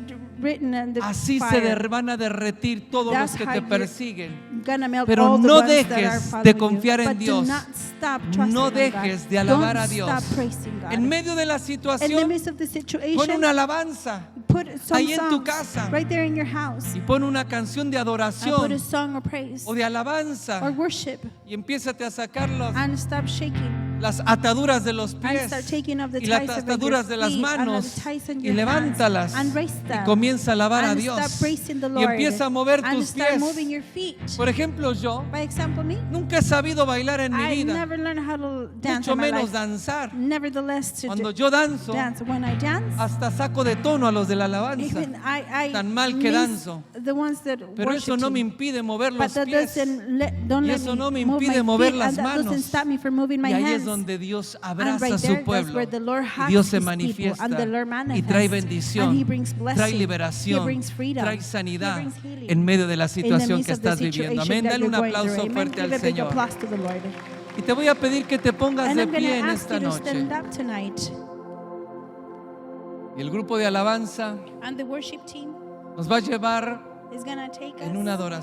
written in the así se fire, van a derretir todos los that's que how te you're persiguen. gonna melt Pero all the no ones that are dejes following de you. confiar en But Dios. do not stop trusting No in dejes God. de alabar a Don't Dios. stop praising God. En medio de la In the situación, midst of the pon situation, una alabanza put some ahí en tu songs casa right there in your house. y pon una canción de And put a adoración song of praise o de or alabanza worship y empiézate a sacar and stop shaking las ataduras de los and pies start taking off the y las ties over your ataduras de las feet and manos the ties on y your levántalas hands and raise y them comienza a alabar a and Dios start praising the y Lord empieza a mover and tus start pies. moving your feet. Por ejemplo, yo By example, me, nunca he sabido bailar en mi I vida, never learned how to dance mucho in my menos life. danzar. Nevertheless, to Cuando yo danzo, dance. When I dance, hasta saco de tono a los de la alabanza. even I Tan mal que miss danzo. the ones that Pero worship eso no me Him. impide mover But los that pies. don't Y let eso me no me move impide my mover feet, las and that doesn't manos. stop me from moving my Y ahí hands. es donde Dios And abraza right a su there, that's pueblo. where the Lord Y hugs Dios se His people, manifiesta and the Lord y manifests, trae and He bendición, brings blessing, trae He liberación, brings freedom, trae He sanidad brings healing. en medio de la In the situación midst que of the estás viviendo. situation Amén. that Dale you're un going through. aplauso Amen. fuerte Give al a big Señor. applause to the Lord. Y te voy a pedir que te pongas And de I'm going pie to en ask esta you to noche. stand up tonight. Y el grupo de alabanza And the worship team nos va a llevar is going to take en us una adoración.